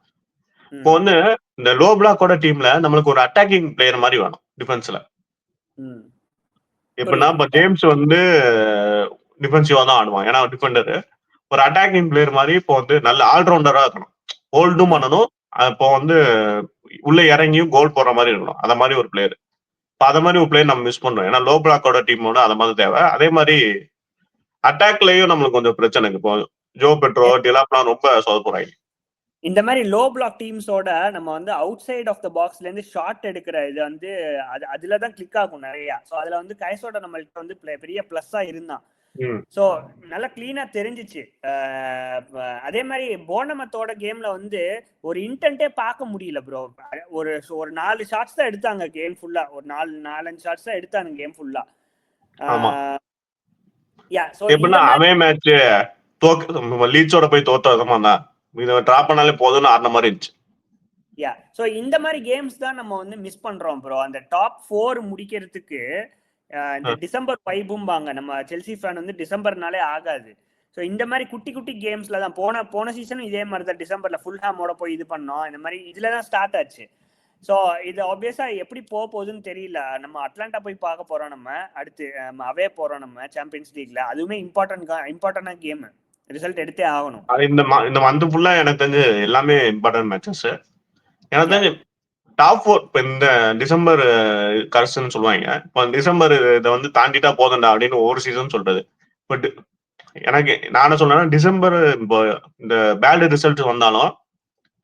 இப்போ வந்து இந்த லோ பிளாக்கோட டீம்ல நம்மளுக்கு ஒரு அட்டாக்கிங் பிளேயர் மாதிரி வேணும் டிஃபென்ஸ்ல. எப்படின்னா இப்போ ஜேம்ஸ் வந்து டிஃபென்சிவா தான் ஆடுவான், ஏன்னா டிஃபெண்டர். ஒரு அட்டாக்கிங் பிளேயர் மாதிரி இப்போ வந்து நல்ல ஆல்ரவுண்டரா இருக்கணும், ஹோல்டும் பண்ணணும், இப்போ வந்து உள்ள இறங்கியும் கோல் போடுற மாதிரி இருக்கணும். அந்த மாதிரி ஒரு பிளேயர். இப்போ அதை மாதிரி ஒரு பிளேயர் நம்ம மிஸ் பண்றோம். ஏன்னா லோ பிளாக்கோட டீமோட அதை மாதிரி தேவை. அதே மாதிரி அட்டாக்லயும் நம்மளுக்கு கொஞ்சம் பிரச்சனை. இப்போ ஜோ பெட்ரோ டிலாப்லாம் ரொம்ப சொதப்புறாங்க. இந்த மாதிரி லோ பிளாக் டீம்ஸோட நம்ம வந்து அவுட் சைட் ஆஃப் த பாக்ஸ்ல இருந்து ஷாட் எடுக்கிற இது வந்து அதுலதான் கிளிக் ஆகும் நிறைய. ஸோ அதுல வந்து கைசோட நம்மள்கிட்ட வந்து பெரிய பிளஸ்ஸா இருந்தான். ஸோ நல்லா கிளீனா தெரிஞ்சிச்சு. அதே மாதிரி போனமத்தோட கேம்ல வந்து ஒரு இன்டென்ட்டே பார்க்க முடியல ப்ரோ. ஒரு 4 ஷாட்ஸ் தான் எடுத்தாங்க கேம் ஃபுல்லா. ஒரு 4-5 ஷாட்ஸ் தான் எடுத்தாங்க கேம் ஃபுல்லா. எப்படின்னா அவே மேட்ச் லீட்ஸோட போய் தோத்தமா தான் இதை டிராப் பண்ணாலே போதும்னு ஆடின மாதிரி இருந்துச்சு. ஸோ இந்த மாதிரி கேம்ஸ் தான் நம்ம வந்து மிஸ் பண்றோம் ப்ரோ. அந்த டாப் 4 முடிக்கிறதுக்கு இந்த டிசம்பர் வைபும்பாங்க. நம்ம செல்சி ஃபேன் வந்து டிசம்பர்னாலே ஆகாது. ஸோ இந்த மாதிரி குட்டி குட்டி கேம்ஸ்ல தான் போன சீசனும் இதே மாதிரி தான் டிசம்பர்ல ஃபுல் ஹேமோட போய் இது பண்ணோம். இந்த மாதிரி இதுல தான் ஸ்டார்ட் ஆச்சு. ஸோ இது ஆப்வியஸா எப்படி போக போகுதுன்னு தெரியல. நம்ம அட்லாண்டா போய் பார்க்க போறோம், நம்ம அடுத்து அவே போறோம் நம்ம சாம்பியன்ஸ் லீக்ல. அதுவுமே இம்பார்ட்டன்டான கேம், ரிசல்ட் எடுத்தே ஆகணும். இந்த மந்த் ஃபுல்லா எனக்கு தெரிஞ்சு எல்லாமே இம்பார்ட்டன்ட் மேட்சஸ். எனக்கு தெரிஞ்சு டாப் 4 இப்போ இந்த டிசம்பர் கரெக்ஷன் சொல்லுவாங்க. இப்போ டிசம்பர் இதை வந்து தாண்டிட்டா போதண்டா அப்படின்னு ஒவ்வொரு சீசன் சொல்றது. பட் எனக்கு நான் என்ன சொல்றேன்னா, டிசம்பர் இப்போ இந்த பேட் ரிசல்ட் வந்தாலும்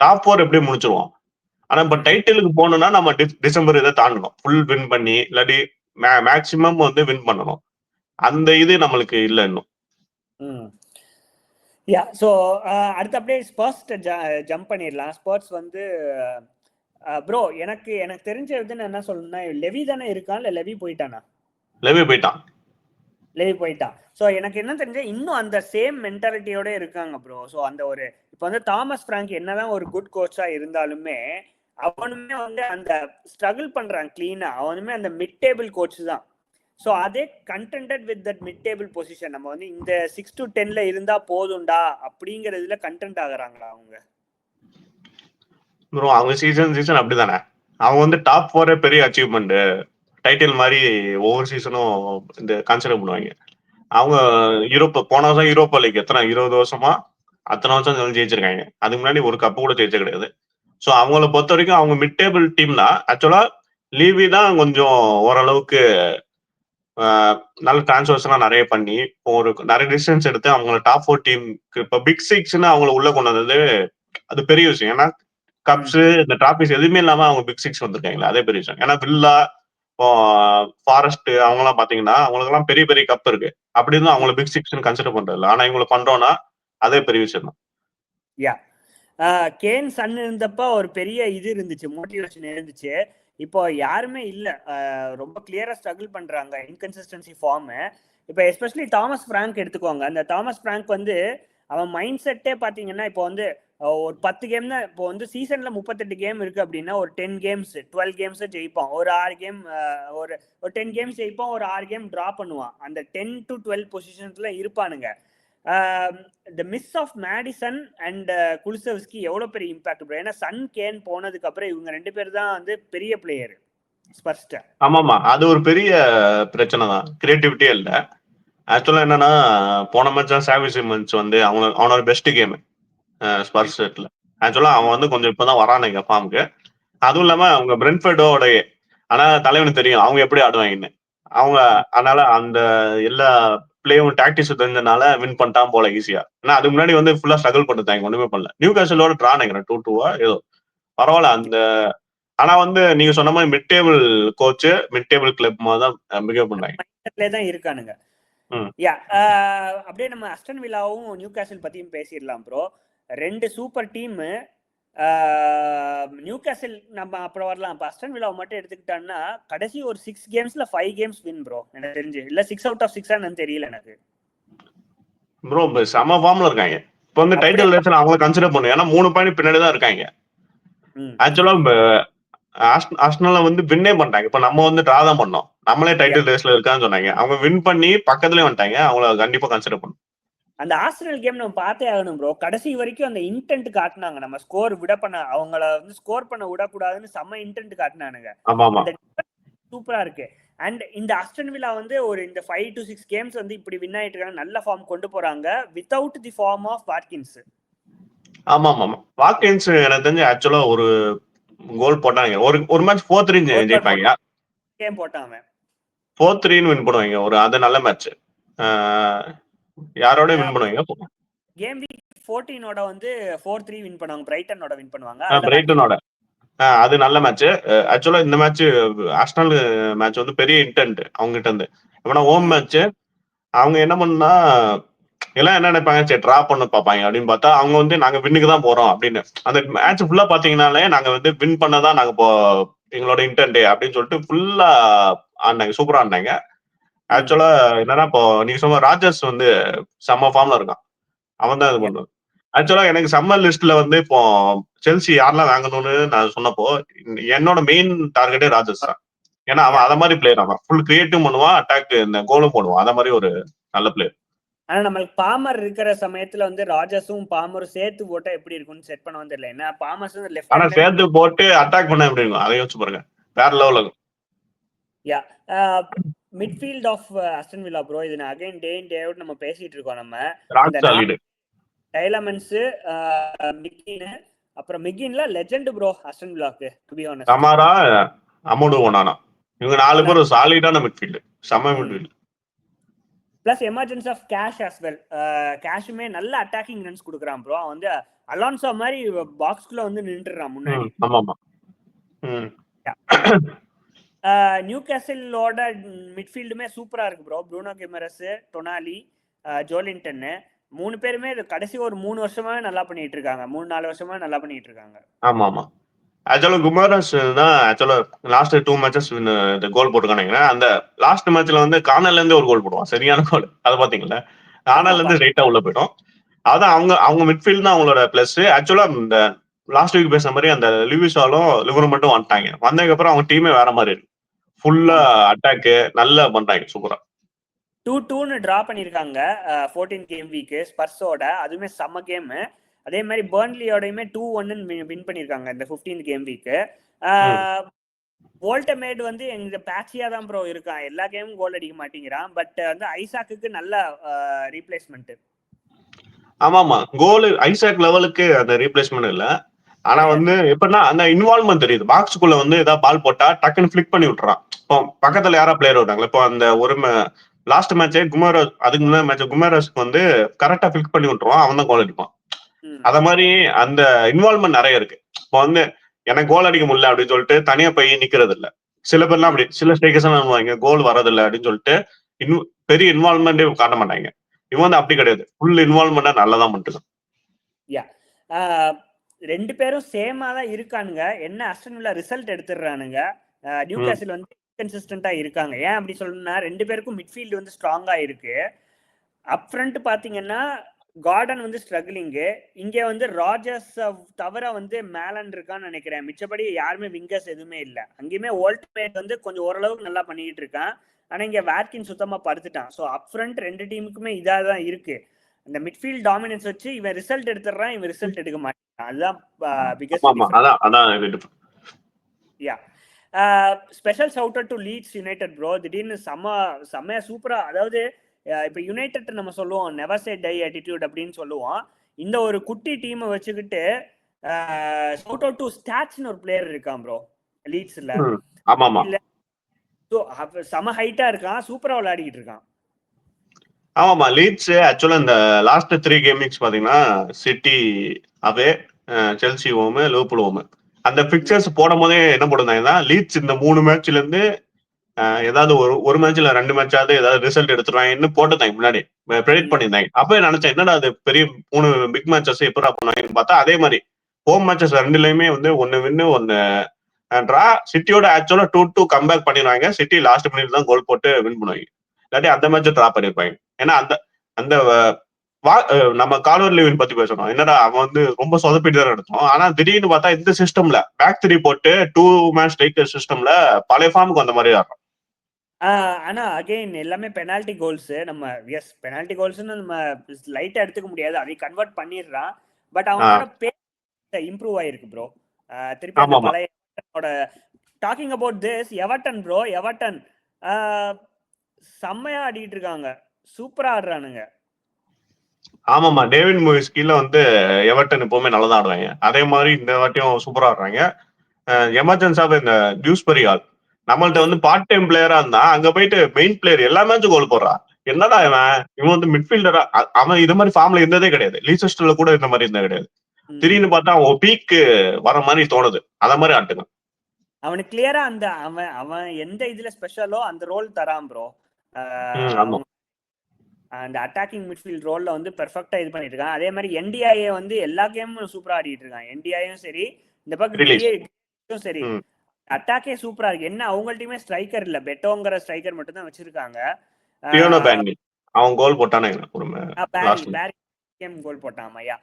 டாப் 4 எப்படி முடிச்சிருவோம். ஆனா இப்ப டைட்டிலுக்கு போகணும்னா நம்ம டிசம்பர் இதை தாண்டணும், ஃபுல் வின் பண்ணி, இல்லாட்டி மேக்சிமம் வந்து வின் பண்ணணும். அந்த இது நம்மளுக்கு இல்லை இன்னும். ஸோ அடுத்து அப்படியே ஸ்பர்ஸ் ஜம்ப் பண்ணிடலாம். ஸ்பர்ஸ் வந்து ப்ரோ எனக்கு தெரிஞ்ச இதுன்னு என்ன சொல்லணும்னா, லெவி தானே இருக்கான், இல்லை லெவி போயிட்டானா? லெவி போயிட்டான். ஸோ எனக்கு என்ன தெரிஞ்ச இன்னும் அந்த சேம் மென்டாலிட்டியோட இருக்காங்க ப்ரோ. ஸோ அந்த ஒரு இப்போ வந்து தாமஸ் பிராங்க் என்னதான் ஒரு குட் கோச்சா இருந்தாலுமே அவனுமே வந்து அந்த ஸ்ட்ரகிள் பண்றான் கிளீனா. அவனுமே அந்த மிட் டேபிள் கோச் தான். ஸோ அதே contented with that mid table position. நம்ம வந்து இந்த 6 to 10ல இருந்தா போதும்டா அப்படிங்கறதுல கண்டென்ட் ஆகுறாங்களா அவங்க? ப்ரோ அவங்க சீசன் அப்படிதானே. அவங்க வந்து டாப் 4 பெரிய அச்சீவ்மெண்ட், டைட்டில் மாதிரி ஒவ்வொரு சீசனும் இந்த கன்சிடர் பண்ணுவாங்க. அவங்க போன வருஷம் யூரோப்பா லீக் எத்தனை 20 வருஷமா அத்தனை வருஷம் ஜெயிச்சிருக்காங்க. அதுக்கு முன்னாடி ஒரு கப்பு கூட ஜெயிச்ச கிடையாது. ஸோ அவங்கள பொறுத்த வரைக்கும் அவங்க மிட் டேபிள் டீம்ல ஆக்சுவலா லீவி தான் கொஞ்சம் ஓரளவுக்கு நல்ல டிரான்ஸ்வர்ஸ்லாம் நிறைய பண்ணி ஒரு நிறைய டிஸ்டன்ஸ் எடுத்து அவங்கள டாப் 4 டீமுக்கு இப்போ பிக் 6ன்னு அவங்கள உள்ள கொண்டு வந்தது அது பெரிய விஷயம். ஏன்னா கப்ஸ் இந்த டிராபிஸ் எதுவுமே இல்லாம அவங்க பிக் 6 வந்திருக்காங்களா, அதே பெரிய விஷயம். ஏன்னா வில்லா, ஃபாரஸ்ட் அவங்கலாம் பாத்தீங்கன்னா அவங்களுக்கு எல்லாம் பெரிய பெரிய கப் இருக்கு. அப்படி இருந்தும் அவங்கள பிக் 6 கன்சிடர் பண்றது இல்லை. ஆனா இவங்களை பண்றோம்னா அதே பெரிய விஷயம் தான். கேன் சன் இருந்தப்ப ஒரு பெரிய இது இருந்துச்சு, மோட்டிவேஷன் இருந்துச்சு. இப்போ யாருமே இல்லை, ரொம்ப கிளியரா ஸ்ட்ரகிள் பண்றாங்க, இன்கன்சிஸ்டன்சி ஃபார்ம். இப்போ எஸ்பெஷலி தாமஸ் பிராங்க் எடுத்துக்கோங்க. அந்த தாமஸ் பிராங்க் வந்து அவன் மைண்ட் செட்டே பாத்தீங்கன்னா இப்போ வந்து ஒரு 10 கேம் தான். இப்போ வந்து சீசன்ல 38 கேம் இருக்கு அப்படின்னா ஒரு 10 கேம்ஸ் 12 கேம்ஸ் ஜெயிப்பான். ஒரு 6 கேம் ஒரு 10 கேம்ஸ் ஜெயிப்பான், ஒரு 6 கேம் டிரா பண்ணுவான். அந்த 10 to 12 பொசிஷன்ஸ்ல இருப்பானுங்க. the miss of Maddison and Kulusevski எவ்வளவு பெரிய இம்பாக்ட் ப்ரோ. ஏன்னா சன் கேன் போனதுக்கு அப்புறம் இவங்க 2 பேர் தான் வந்து பெரிய பிளேயர் ஸ்பர்ஸ்ட. ஆமாமா, அது ஒரு பெரிய பிரச்சனை தான், கிரியேட்டிவிட்டியே இல்ல. ஆக்சுவலா என்னன்னா போன மேட்ச் தான் சாவி சிமன்ஸ் வந்து அவனோட பெஸ்ட் கேம் ஸ்பர்ஸ் செட்ல. ஆக்சுவலா அவன் வந்து கொஞ்சம் இப்பதான் வரானுங்க ஃபார்முக்கு. அதுவும் இல்லாம அவங்க பிரென்ஃபர்டோட, ஆனா தலைவனுக்கு தெரியும் அவங்க எப்படி ஆடுவாங்கன்னு. அவங்க அதனால அந்த எல்லா பிளேயும் டாக்டிக்ஸ் தெரிஞ்சனால வின் பண்ணிட்டான் போல ஈஸியா. ஏன்னா அதுக்கு முன்னாடி வந்து ஃபுல்லா ஸ்ட்ரகிள் பண்ணிட்டாங்க, ஒண்ணுமே பண்ணல. நியூ காசலோட ட்ரா நினைக்கிறேன் 2-2 ஏதோ பரவாயில்ல அந்த. ஆனா வந்து நீங்க சொன்ன மாதிரி mid table coach, mid table club மாதிரி தான் பிஹேவ் பண்ணாங்க தான் இருக்கானுங்க. யா அப்படியே நம்ம அஸ்டன் வில்லாவும் நியூ கேசல் பத்தியும் பேசிடலாம் ப்ரோ. 2 super team. நியூ கேசல் நம்ம அப்புறம் வரலாம். இப்போ அஸ்டன் வில்லாவை மட்டும் எடுத்துக்கிட்டான்னா கடைசி ஒரு 6 கேம்ஸ்ல 5 கேம்ஸ் வின் ப்ரோ எனக்கு தெரிஞ்சு. இல்ல 6 out of 6 என்னன்னு தெரியல எனக்கு ப்ரோ. செம ஃபார்ம்ல இருக்காங்க. இப்போ வந்து டைட்டில் ரேஸ்ல அவங்கள கன்சிடர் பண்ணும். ஏன்னா 3 பாயிண்ட் பின்னாடி தான் இருக்காங்க. ஆக்சுவலா ஆர்சனல் வந்து வின்னே பண்ணிட்டாங்க. இப்ப நம்ம வந்து டிரா தான் பண்ணோம். நம்மளே டைட்டில் ரேஸ்ல இருக்கான்னு சொன்னாங்க. அவங்க வின் பண்ணி பக்கத்துலயே வந்துட்டாங்க. அவங்கள கண்டிப்பா கன்சிடர் பண்ணும். அந்த ஆர்சனல் கேம் நம்ம பார்த்தே ஆகணும் ப்ரோ. கடைசி வரைக்கும் அந்த இன்டென்ட் காட்டினாங்க. நம்ம ஸ்கோர் விட பண்ண அவங்கள வந்து ஸ்கோர் பண்ண விடக்கூடாதுன்னு செம்ம இன்டென்ட் காட்டினானுங்க. சூப்பரா இருக்கு. அண்ட் இந்த அஸ்டன் வில்லா வந்து ஒரு இந்த 5 to 6 கேம்ஸ் வந்து இப்படி வின் ஆயிட்டு இருக்காங்க. நல்ல ஃபார்ம் கொண்டு போறாங்க without the form of Watkins. ஆமா ஆமா. வாட்கின்ஸ் எனக்கு தெரிஞ்சு ஆக்சுவலா ஒரு கோல் போட்டாங்க. ஒரு மேட்ச் 4-3 ஜெயிப்பாங்க. கேம் போட்டாங்க 4-3 வின் பண்ணுவாங்க. ஒரு அது நல்ல மேட்ச். யாரோட வின் பண்ணுவாங்க? கேம் வீக் 14ஓட வந்து 4-3 வின் பண்ணுவாங்க. பிரைட்டனோட வின் பண்ணுவாங்க. பிரைட்டனோட அது நல்ல மேட்ச். ஆக்சுவலா இந்த மேட்ச் ஆர்சனல் மேட்ச் வந்து பெரிய இன்டென்ட் அவங்க கிட்ட இருந்து. எப்படின்னா ஹோம் மேட்ச் அவங்க என்ன பண்ணா எல்லாம் என்ன நினைப்பாங்க, சரி டிரா பண்ண பார்ப்பாங்க அப்படின்னு பார்த்தா அவங்க வந்து நாங்க வின்னுக்கு தான் போறோம் அப்படின்னு. அந்த மேட்ச் ஃபுல்லா பாத்தீங்கன்னாலே நாங்க வந்து வின் பண்ணதான் நாங்க இப்போ எங்களோட இன்டென்ட் அப்படின்னு சொல்லிட்டு ஃபுல்லா ஆடினாங்க. சூப்பரா ஆடினாங்க. ஆக்சுவலா என்னன்னா இப்போ நீங்க சொன்ன ராஜர்ஸ் வந்து செம்ம ஃபார்ம்ல இருக்கான். அவன் தான் இது பண்ணுவான். ஆக்சுவலா எனக்கு சம்மர் லிஸ்ட்ல வந்து இப்போ செல்சி யாரெல்லாம் வாங்கணும்னு நான் சொன்னப்போ என்னோட மெயின் டார்கெட்டே ராஜர்ஸ் தான். ஏன்னா அவன் அத மாதிரி பிளேயர். அவன் ஃபுல் கிரியேட்டிவ் பண்ணுவான், அட்டாக் இந்த கோலும் போடுவான். அத மாதிரி ஒரு நல்ல பிளேயர். ஆனா நம்மளுக்கு பாமர் இருக்கிற சமயத்துல வந்து ராஜர்ஸும் பாமரும் சேர்த்து போட்டா எப்படி இருக்கும்னு செட் பண்ண தெரியல. ஏன்னா பாமர்ஸ் வந்து லெஃப்ட் ஆனா சேர்த்து போட்டு அட்டாக் பண்ண எப்படி இருக்கும் அதை யோசிச்சு பாருங்க. வேற லெவல்ல இருக்கும். Yeah midfield of Aston Villa bro. இது again day in day out நம்ம பேசிட்டு இருக்கோம். நம்ம டைலமன்ஸ், மிக்கின், அப்புறம் மிக்கின்ல லெஜெண்ட் ப்ரோ அஸ்டன் வில்லாக்கு. To be honest Kamara, Amadou Onana இவங்க 4 பேர் ஒரு சாலிடான மிட்ஃபீல்ட். செம midfield. Plus emergency of Cash as well. கேஷுமே நல்ல அட்டாக்கிங் ரன்ஸ் கொடுக்குறான் ப்ரோ. அவன் வந்து அலான்சோ மாதிரி பாக்ஸ்குள்ள வந்து நின்றுறான் முன்னாடி. ஆமாமா. நியூ கேசலோட மிட்ஃபீல்டுமே சூப்பரா இருக்கு ப்ரோ. ப்ரூனோ கிமரஸ், டொனாலி, ஜோலின்டன் 3 பேருமே கடைசி ஒரு 3 வருஷமாவே நல்லா பண்ணிட்டு இருக்காங்க. 3-4 வருஷமா நல்லா பண்ணிட்டு இருக்காங்க. ஆமா ஆமா. ஆக்சுவலா குமாரஸ் தான் ஆக்சுவலா லாஸ்ட் 2 மேட்சஸ் கோல் போட்டுக்கானுங்க. அந்த லாஸ்ட் மேட்ச்ல வந்து கார்னர்ல இருந்து ஒரு கோல் போடுவான். சரியான கோல். அதை பாத்தீங்களா? கார்னர்ல இருந்து ஸ்ட்ரைட்டா உள்ள போயிடும். அதான் அவங்க மிட்ஃபீல்ட் தான் அவங்களோட பிளஸ். ஆக்சுவலா இந்த லாஸ்ட் வீக் பேசுற மாதிரி அந்த லிவிஸாலும் லிவரும் மட்டும் வந்துட்டாங்க. வந்ததுக்கு அப்புறம் அவங்க டீமே வேற மாதிரி இருக்கு. ஃபுல்லா அட்டாக் நல்லா பண்றாங்க. சூப்பரா 2-2 டிரா பண்ணிருக்காங்க 14 கேம் வீக் ஸ்பர்ஸோட. அதுவுமே செம்ம கேம். அதே மாதிரி பர்ன்லியோடையுமே 2-1 வின் பண்ணிருக்காங்க இந்த 15th கேம் வீக். வோல்டமேட் வந்து எங்க பேட்சியா தான் ப்ரோ இருக்கான். எல்லா கேமும் கோல் அடிக்க மாட்டேங்கிறான். பட் வந்து ஐசாக்கு நல்ல ரீப்ளேஸ்மெண்ட். ஆமாமா. கோல் ஐசாக் லெவலுக்கு அந்த ரீப்ளேஸ்மெண்ட் இல்ல. ஆனா வந்து எப்படின்னா அந்த இன்வால்வ்மெண்ட் தெரியுது. பாக்ஸுக்குள்ள வந்து ஏதாவது பால் போட்டா டக்குன்னு பிளிக் பண்ணி விட்டுறான். இப்போ பக்கத்துல யாரா பிளேயர் விட்டாங்களா? இப்போ அந்த ஒரு லாஸ்ட் மேட்சே குமாரஸ், அதுக்கு முன்னாடி மேட்ச் குமாரஸ்க்கு வந்து கரெக்டா பிளிக் பண்ணி விட்டுருவான். அவன் தான் கோல் அடிப்பான். அத மாதிரி அந்த இன்வால்வ்மெண்ட் நிறைய இருக்கு. இப்போ வந்து எனக்கு கோல் அடிக்க முடியல அப்படின்னு சொல்லிட்டு தனியா போய் நிக்கிறது இல்ல. சில பேர்லாம் அப்படி சில ஸ்டேக்கர்ஸ் எல்லாம் கோல் வரதில்லை அப்படின்னு சொல்லிட்டு இன்னும் பெரிய இன்வால்வ்மெண்டே காட்ட மாட்டாங்க. இவன் வந்து அப்படி கிடையாது. ஃபுல் இன்வால்வ்மெண்டா நல்லதான் பண்ணிட்டு. ரெண்டு பேரும் சேமா தான் இருக்கானுங்க. என்ன அஸ்டன் வில்லா ரிசல்ட் எடுத்துடுறானுங்க. நியூ கேசல் வந்து கன்சிஸ்டன்டா இருக்காங்க. ஏன் அப்படி சொல்லணும்னா 2 பேருக்கும் மிட்ஃபீல்டு வந்து ஸ்ட்ராங்கா இருக்கு. அப் ஃப்ரண்ட் பாத்தீங்கன்னா கார்டன் வந்து ஸ்ட்ரகிளிங்கு. இங்க வந்து ராஜர்ஸ் தவிர வந்து மேலன் இருக்கான்னு நினைக்கிறேன். மிச்சபடி யாருமே விங்கர்ஸ் எதுவுமே இல்லை. அங்கேயுமே வோல்ட்மேட் வந்து கொஞ்சம் ஓரளவுக்கு நல்லா பண்ணிட்டு இருக்கான். ஆனா இங்க வேட்கின் சுத்தமா படுத்துட்டான். ஸோ அப் ஃப்ரண்ட் 2 டீமுக்குமே இதாக தான் இருக்கு. இந்த மிட்ஃபீல்ட் டாமினன்ஸ் வச்சு இவன் ரிசல்ட் எடுத்துறான், இவன் ரிசல்ட் எடுக்க மாட்டான். அதுதான் biggest difference. Yeah special shout out to Leeds United bro. திடீர்னு செம்ம சூப்பரா. அதாவது இப்ப யுனைடெட் நம்ம சொல்லுவோம் நெவர் சே டை ஆட்டிடியூட் அப்படின்னு சொல்லுவோம். இந்த ஒரு குட்டி டீமை வச்சுக்கிட்டு ஷவுட் அவுட் டு ஸ்டாட்ஸ்னு ஒரு பிளேயர் இருக்கான் ப்ரோ லீட்ஸ்ல. செம ஹைட்டா இருக்கான், சூப்பரா விளையாடிட்டு இருக்கான். ஆமாமா. லீட்ஸ் ஆக்சுவலா இந்த லாஸ்ட் 3 கேமிங்ஸ் பாத்தீங்கன்னா சிட்டி அவே, செல்சி ஹோம், லிவர்பூல் ஹோம். அந்த பிக்சர்ஸ் போடும் போதே என்ன போட்டிருந்தாங்கன்னா லீட்ஸ் இந்த 3 மேட்ச்ல இருந்து ஏதாவது ஒரு மேட்ச் இல்ல 2 மேட்சாவது ஏதாவது ரிசல்ட் எடுத்துருவாங்கன்னு போட்டுருந்தாங்க முன்னாடி ப்ரெடிக்ட் பண்ணியிருந்தாங்க. அப்ப நினைச்சேன் என்னடா அது பெரிய 3 பிக் மேட்சஸ் எப்படா பண்ணுவாங்கன்னு பார்த்தா அதே மாதிரி ஹோம் மேட்சஸ் 2லயுமே வந்து 1 வின்னு 1 டிரா. சிட்டியோட ஆக்சுவலா 2-2 கம்பேக் பண்ணிடுவாங்க. சிட்டி லாஸ்ட் மினிட் தான் கோல் போட்டு வின் பண்ணுவாங்க. இல்லாட்டி அந்த மேட்ச் டிரா பண்ணிருப்பாங்க. ஏன்னா அந்த அந்த நம்ம கால்வர் லெவின் பத்தி பேசணும். என்னடா அவன் வந்து ரொம்ப சொதப்பிட்டு தான் எடுத்தோம். ஆனா திடீர்னு பார்த்தா இந்த சிஸ்டம்ல பேக் 3 போட்டு 2 மேட்ச் ஸ்ட்ரைக்கர் சிஸ்டம்ல பழைய ஃபார்முக்கு அந்த மாதிரி ஆடுறோம். ஆனா அகைன் எல்லாமே பெனால்டி கோல்ஸ். நம்ம எஸ் பெனால்டி கோல்ஸ்னு நம்ம லைட்டா எடுத்துக்க முடியாது, அதை கன்வெர்ட் பண்ணிடுறான். பட் அவனோட இம்ப்ரூவ் ஆயிருக்கு ப்ரோ. திருப்பி அந்த பழைய talking about this Everton bro, Everton செம்மையா ஆடிட்டு இருக்காங்க, சூப்பரா ஆடுறானுங்க. ஆமாமா, டேவிட் மூவிஸ் கீழே வந்து எவர்டன் எப்பவுமே நல்லா தான் ஆடுவாங்க. அதே மாதிரி இந்த வாட்டியும் சூப்பரா ஆடுறாங்க. எமர்ஜென்ஸாக இந்த டியூஸ்பரி ஆள் நம்மள்ட்ட வந்து பார்ட் டைம் பிளேயரா இருந்தா அங்க போயிட்டு மெயின் பிளேயர் எல்லா மேட்சும் கோல் போடுறான். என்னடா இவன் வந்து மிட்ஃபீல்டரா? அவன் இது மாதிரி ஃபார்ம்ல இருந்ததே கிடையாது. லீசெஸ்டர்ல கூட இந்த மாதிரி இருந்தே கிடையாது. திடீர்னு பார்த்தா அவன் பீக்கு வர மாதிரி தோணுது. அத மாதிரி ஆட்டுங்க. அவனுக்கு கிளியரா அந்த அவன் எந்த இதுல ஸ்பெஷலோ அந்த ரோல் தரான் ப்ரோ. அந்த அட்டாக்கிங் மிட்ஃபீல்ட் ரோல்ல வந்து பெர்ஃபெக்ட்டா இது பண்ணிட்டு இருக்கான். அதே மாதிரி என்டிஐஏ வந்து எல்லா கேமும் சூப்பரா ஆடிட்டு இருக்கான். என்டிஐயும் சரி, இந்த பக்கம் சரி, அட்டாக்கே சூப்பரா இருக்கு. என்ன அவங்கள்ட்டயுமே ஸ்ட்ரைக்கர் இல்ல, பெட்டோங்கிற ஸ்ட்ரைக்கர் மட்டும் தான் வச்சிருக்காங்க. அவன் கோல் போட்டானே பேரி கேம் கோல் போட்டான் ஐயா.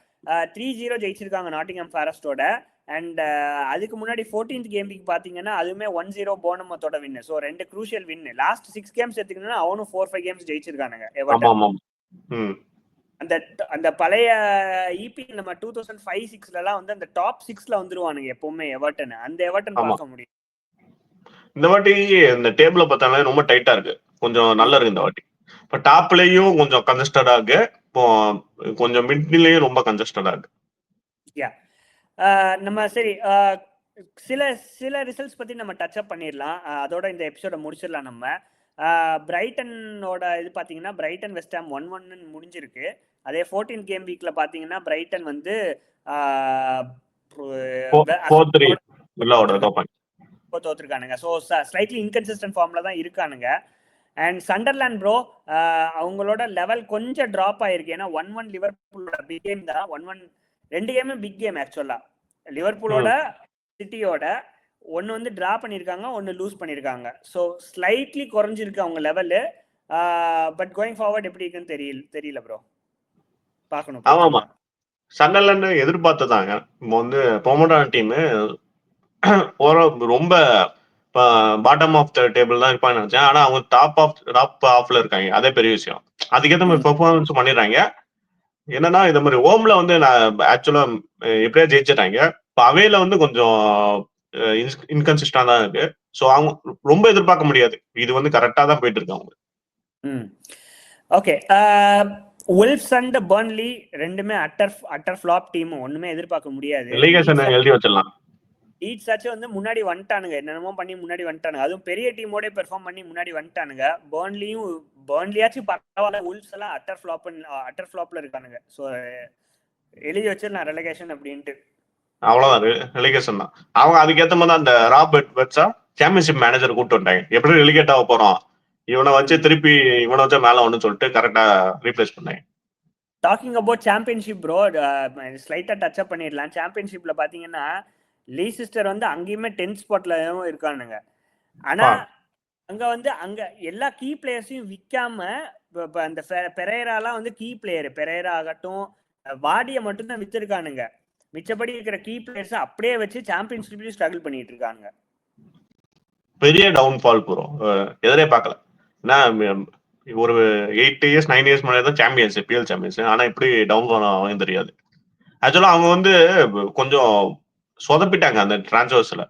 3-0 ஜெயிச்சிருக்காங்க நாட்டிங்ஹாம் ஃபாரஸ்டோட. அண்ட் அதுக்கு முன்னாடி 14th கேம் வீக் பாத்தீங்கன்னா அதுவுமே 1-0 போனமத்தோட win. So 2 crucial win. Last 6 games எடுத்துக்கிட்டா அவனும் 4-5 கேம்ஸ் ஜெயிச்சிருக்கானுங்க. அந்த பழைய இபி நம்ம 2005-06 வந்து அந்த டாப் 6ல வந்துருவானுங்க எப்பவுமே எவர்டன். அந்த எவர்டன் பார்க்க முடியும். இந்த வாட்டி இந்த டேபிள பார்த்தாலே ரொம்ப டைட்டா இருக்கு, கொஞ்சம் நல்லா இருக்கு இந்த வாட்டி. இப்போ டாப்லயும் கொஞ்சம் கன்ஜஸ்டடா இருக்கு, இப்போ கொஞ்சம் மிட்லயும் ரொம்ப கன்ஜஸ்டடா இருக்கு. நம்ம சரி சில சில ரிசல்ட்ஸ் பத்தி நம்ம டச் அப் பண்ணிடலாம். அதோட இந்த எபிசோட முடிச்சிடலாம். நம்ம பிரைட்டனோட இது பாத்தீங்கன்னா பிரைட்டன் வெஸ்ட் ஹாம் 1-1 முடிஞ்சிருக்கு. அதே 14th கேம் வீக்ல பாத்தீங்கன்னா பிரைட்டன் வந்து தோத்துருக்கானுங்க. ஸோ ஸ்லைட்லி இன்கன்சிஸ்டன்ட் ஃபார்ம்ல தான் இருக்கானுங்க. அண்ட் சண்டர்லேண்ட் ப்ரோ அவங்களோட லெவல் கொஞ்சம் ட்ராப் ஆயிருக்கு. ஏன்னா 1-1 லிவர்பூலோட பிக் கேம் தான். 1-1 2 கேமும் பிக் கேம். ஆக்சுவலா லிவர்பூலோட சிட்டியோட ஒன்னு வந்து டிரா பண்ணிருக்காங்க, ஒன்னு லூஸ் பண்ணிருக்காங்க. ஸோ ஸ்லைட்லி குறைஞ்சிருக்கு அவங்க லெவலு. பட் கோயிங் ஃபார்வர்ட் எப்படி இருக்குன்னு தெரியல ப்ரோ, பார்க்கணும். ஆமாமா, சண்டர்லேண்ட் எதிர்பார்த்ததாங்க. இப்போ வந்து ப்ரொமோட்டான டீம் ரொம்ப பாட்டம் ஆஃப் த டேபிள் தான் இருப்பான்னு நினைச்சேன். ஆனா அவங்க டாப் ஆஃப்ல இருக்காங்க. அதே பெரிய விஷயம். அதுக்கேற்ற மாதிரி பெர்ஃபார்மன்ஸ் பண்ணிடுறாங்க. என்னன்னா இந்த மாதிரி ஹோம்ல வந்து நான் ஆக்சுவலா எப்படியா ஜெயிச்சிட்டாங்க. இப்போ அவேல வந்து கொஞ்சம் இன்கன்சிஸ்டா தான் இருக்கு. ஸோ அவங்க ரொம்ப எதிர்பார்க்க முடியாது. இது வந்து கரெக்டா தான் போயிட்டு இருக்கு அவங்க. ஓகே, உல்ஃப்ஸ் அண்ட் பர்ன்லி ரெண்டுமே அட்டர் ஃப்ளாப் டீம். ஒண்ணுமே எதிர்பார்க்க முடியாது. எழுதி வச்சிடலாம். லீட்ஸ் ஆச்சு வந்து முன்னாடி வந்துட்டானுங்க, என்னென்னமோ பண்ணி முன்னாடி வந்துட்டானுங்க. அதுவும் பெரிய டீமோட பெர்ஃபார்ம் பண்ணி முன்னாடி வந்துட்டானுங்க. பர்ன்லியாச்சும் பரவாயில்ல. உல்ஃப்ஸ் எல்லாம் அட்டர் ஃப்ளாப்ல இருக்கானுங்க. ஸோ எழுதி வச்சிடலாம் ரெலகேஷன் அப்படின்ட்டு. அவ்வளவுதான், ரெலிகேஷன் தான். அவங்க அதுக்கேற்ற மாதிரி அந்த ராபர்ட் வச்சா சாம்பியன்ஷிப் மேனேஜர் கூப்பிட்டு வந்துட்டாங்க. எப்படி ரெலிகேட் ஆக போறோம், இவனை வச்சு திருப்பி இவனை வச்சா மேல ஒன்னு சொல்லிட்டு கரெக்டா ரீப்ளேஸ் பண்ணாங்க. டாக்கிங் அபவுட் சாம்பியன்ஷிப் ப்ரோ, ஸ்லைட்டா டச் அப் பண்ணிடலாம். சாம்பியன்ஷிப்ல பாத்தீங்கன்னா லீசிஸ்டர் வந்து அங்கேயுமே 10th ஸ்பாட்ல இருக்கானுங்க. ஆனா அங்க வந்து அங்க எல்லா கீ பிளேயர்ஸையும் விற்காம அந்த பெரேராலாம் வந்து கீ பிளேயர், பெரேரா ஆகட்டும் வாடிய மட்டும் தான் வித்திருக்கானுங்க. மிச்சப்படி இருக்கிற கீ பிளேயர்ஸ் அப்படியே வச்சு சாம்பியன்ஷிப்லயும் ஸ்ட்ரகிள் பண்ணிட்டு இருக்காங்க. பெரிய டவுன்ஃபால் ப்ரோ, எதிரே பார்க்கல. ஏன்னா ஒரு 8 இயர்ஸ் 9 இயர்ஸ் முன்னாடி தான் சாம்பியன்ஸ், பிஎல் சாம்பியன்ஸ். ஆனா இப்படி டவுன்ஃபால் ஆகும் தெரியாது. ஆக்சுவலா அவங்க வந்து கொஞ்சம் சொதப்பிட்டாங்க அந்த டிரான்ஸ்ஃபர்ஸ்ல.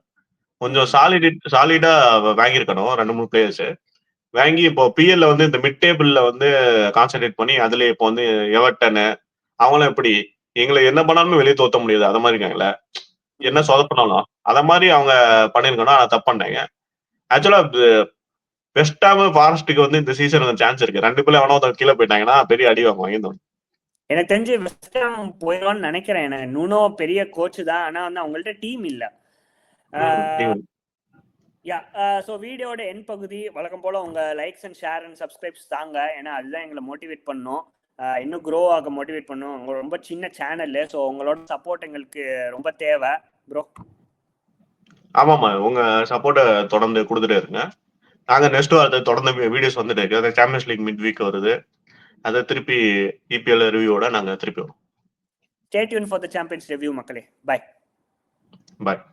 கொஞ்சம் சாலிடா வாங்கியிருக்கணும் 2-3 பிளேயர்ஸ் வாங்கி. இப்போ பிஎல்ல வந்து இந்த மிட் டேபிள்ல வந்து கான்சென்ட்ரேட் பண்ணி அதுல இப்போ வந்து எவர்டன் அவங்களும் எப்படி எங்களை என்ன பண்ணாலுமே வெளியே தோத்த முடியாது அத மாதிரி இருக்காங்களே, என்ன சொதப்பினாலும் அத மாதிரி அவங்க பண்ணிருக்கணும். ஆனா தப்பு பண்ணாங்க. ஆக்சுவலா வெஸ்ட் ஹாம் ஃபாரஸ்ட்டுக்கு வந்து இந்த சீசன் சான்ஸ் இருக்கு. 2 பேர்ல எவனோ கீழே போயிட்டாங்கன்னா பெரிய அடி வாங்குவாங்க. எனக்கு தெரிஞ்சு வெஸ்ட் ஹாம் போயிடுவான்னு நினைக்கிறேன். நூனோ பெரிய கோச் தான், ஆனா வந்து அவங்கள்ட்ட டீம் இல்ல. யா ஸோ வீடியோட என் பகுதி வழக்கம் போல் உங்கள் likes and share and subscribes தாங்க. ஏன்னா அதுதான் எங்களை மோட்டிவேட் பண்ணும், இன்னும் க்ரோ ஆக மோட்டிவேட் பண்ணும். உங்கள் ரொம்ப சின்ன சேனல், ஸோ உங்களோட சப்போர்ட் எங்களுக்கு ரொம்ப தேவை ப்ரோ. ஆமாமா, உங்க சப்போர்ட்டை தொடர்ந்து கொடுத்துட்டே இருங்க. நாங்க நெக்ஸ்ட் வாரத்தை தொடர்ந்து வீடியோஸ் வந்துட்டு இருக்கு. அதாவது சாம்பியன்ஸ் லீக் மிட் வீக் வருது, அதை திருப்பி இபிஎல் ரிவ்யூவோட நாங்க திருப்பி வரோம். Stay tuned for the champions review மக்களே. பை பாய்.